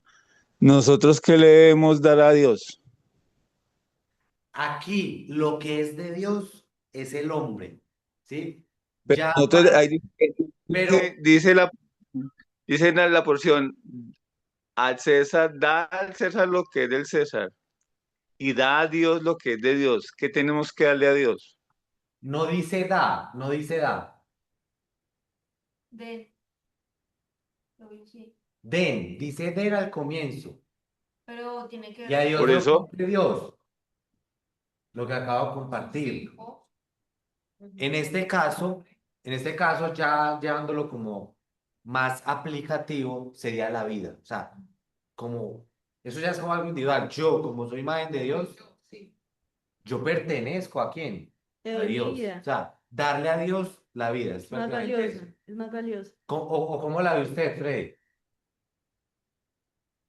¿nosotros qué le debemos dar a Dios? Aquí lo que es de Dios es el hombre, ¿sí? Pero Ya nosotros, para, ahí pero dice la porción, al César, da al César lo que es del César y da a Dios lo que es de Dios. ¿Qué tenemos que darle a Dios? no dice da, no dice da. De, lo vi, sí. Den, dice den al comienzo. Pero tiene que Y a ver Dios Por lo eso, que es de Dios, lo que acabo de compartir. hijo, En este caso, ya llevándolo como más aplicativo, sería la vida. O sea, como, eso ya es como algo individual. Yo, como soy imagen de Dios, sí. yo pertenezco ¿a quién? Te A doy mi Dios. O vida, sea, darle a Dios la vida. Es es más prácticamente eso. valiosa, es más valiosa. O cómo la ve usted, Fred.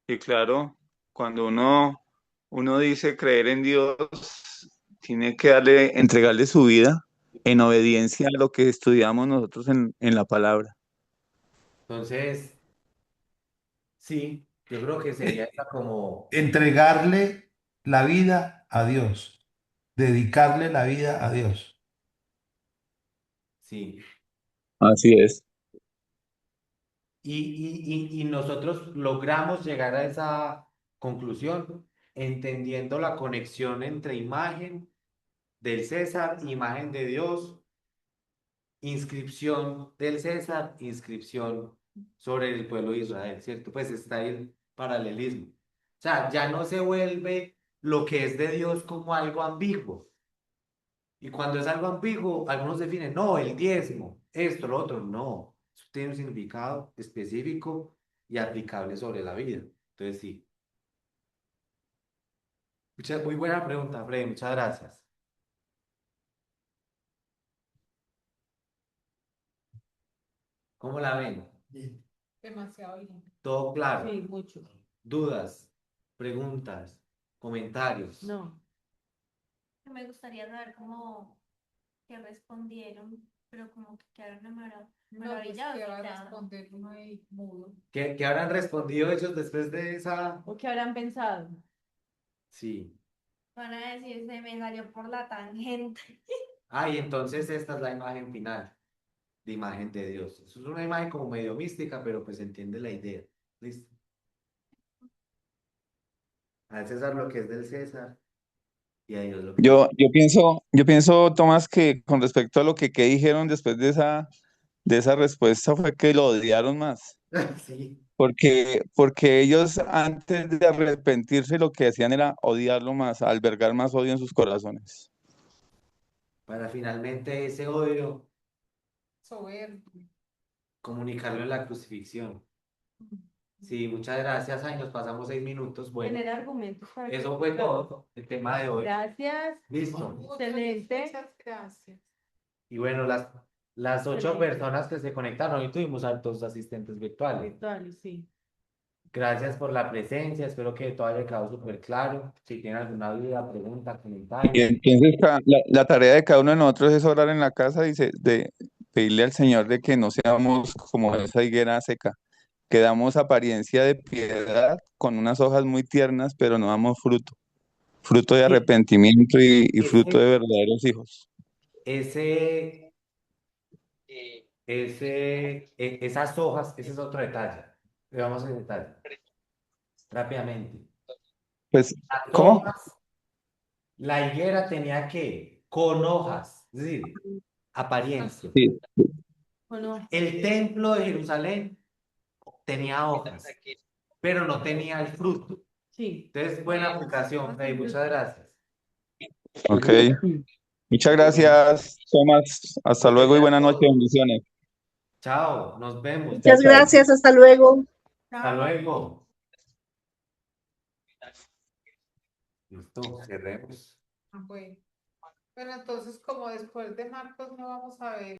y claro, cuando uno dice creer en Dios, tiene que entregarle su vida en obediencia a lo que estudiamos nosotros en la palabra. Entonces, sí, yo creo que sería esa como, Entregarle la vida a Dios, dedicarle la vida a Dios. sí. Así es. Y nosotros logramos llegar a esa conclusión entendiendo la conexión entre imagen del César, imagen de Dios, inscripción del César, inscripción sobre el pueblo de Israel, ¿cierto? Pues está el paralelismo. O sea, ya no se vuelve lo que es de Dios como algo ambiguo. Y cuando es algo ambiguo, algunos definen, no, el diezmo, esto, lo otro, no. Eso tiene un significado específico y aplicable sobre la vida. Entonces, sí. Muy buena pregunta, Fred, muchas gracias. ¿Cómo la ven? Bien. Demasiado bien. ¿Todo claro? Sí, mucho. ¿Dudas, preguntas, comentarios? No. Me gustaría saber cómo que respondieron, pero como que quedaron No, pues maravillados. que va a ya. responder uno ahí mudo. ¿Qué habrán respondido ellos después de esa? ¿O qué habrán pensado? Sí. Van a decir, se me salió por la tangente. Ah, y entonces esta es la imagen final, de imagen de Dios. Eso es una imagen como medio mística, pero pues se entiende la idea. ¿Listo? Al César lo que es del César y a Dios lo que es. Yo pienso, Tomás, que con respecto a lo que dijeron después de esa respuesta fue que lo odiaron más. Sí. Porque ellos antes de arrepentirse lo que hacían era odiarlo más, albergar más odio en sus corazones. Para finalmente ese odio Soberbio. comunicarlo en la crucifixión. Sí, muchas gracias. Ahí nos pasamos 6 minutos. Bueno, Tener argumentos para eso fue criticar. todo el tema de hoy. Gracias. Listo. Excelente. Muchas gracias. Y bueno, las 8 Excelente. personas que se conectaron, hoy tuvimos altos asistentes virtuales. Virtuales, sí. Gracias por la presencia, espero que todo haya quedado súper claro. Si tienen alguna duda, pregunta, comentario. Y entonces la tarea de cada uno de nosotros es orar en la casa y de pedirle al Señor de que no seamos como esa higuera seca, que damos apariencia de piedad con unas hojas muy tiernas, pero no damos fruto de Sí, arrepentimiento y fruto ese, de verdaderos hijos. ese, esas hojas, ese es otro detalle. Le vamos a detalle rápidamente. Pues, Las ¿cómo? hojas, la higuera tenía que, con hojas, es decir, apariencia. Sí, Bueno, El templo de Jerusalén tenía hojas, pero no tenía el fruto. sí. Entonces, buena aplicación, Freddy, muchas gracias. ok. Muchas gracias, Tomás. Hasta luego y Gracias a buenas noches, todos. bendiciones. Chao, nos vemos. Chao, Muchas chao. gracias, hasta luego. Hasta luego. Listo, cerremos. Bueno. Bueno, entonces como después de Marcos no vamos a ver.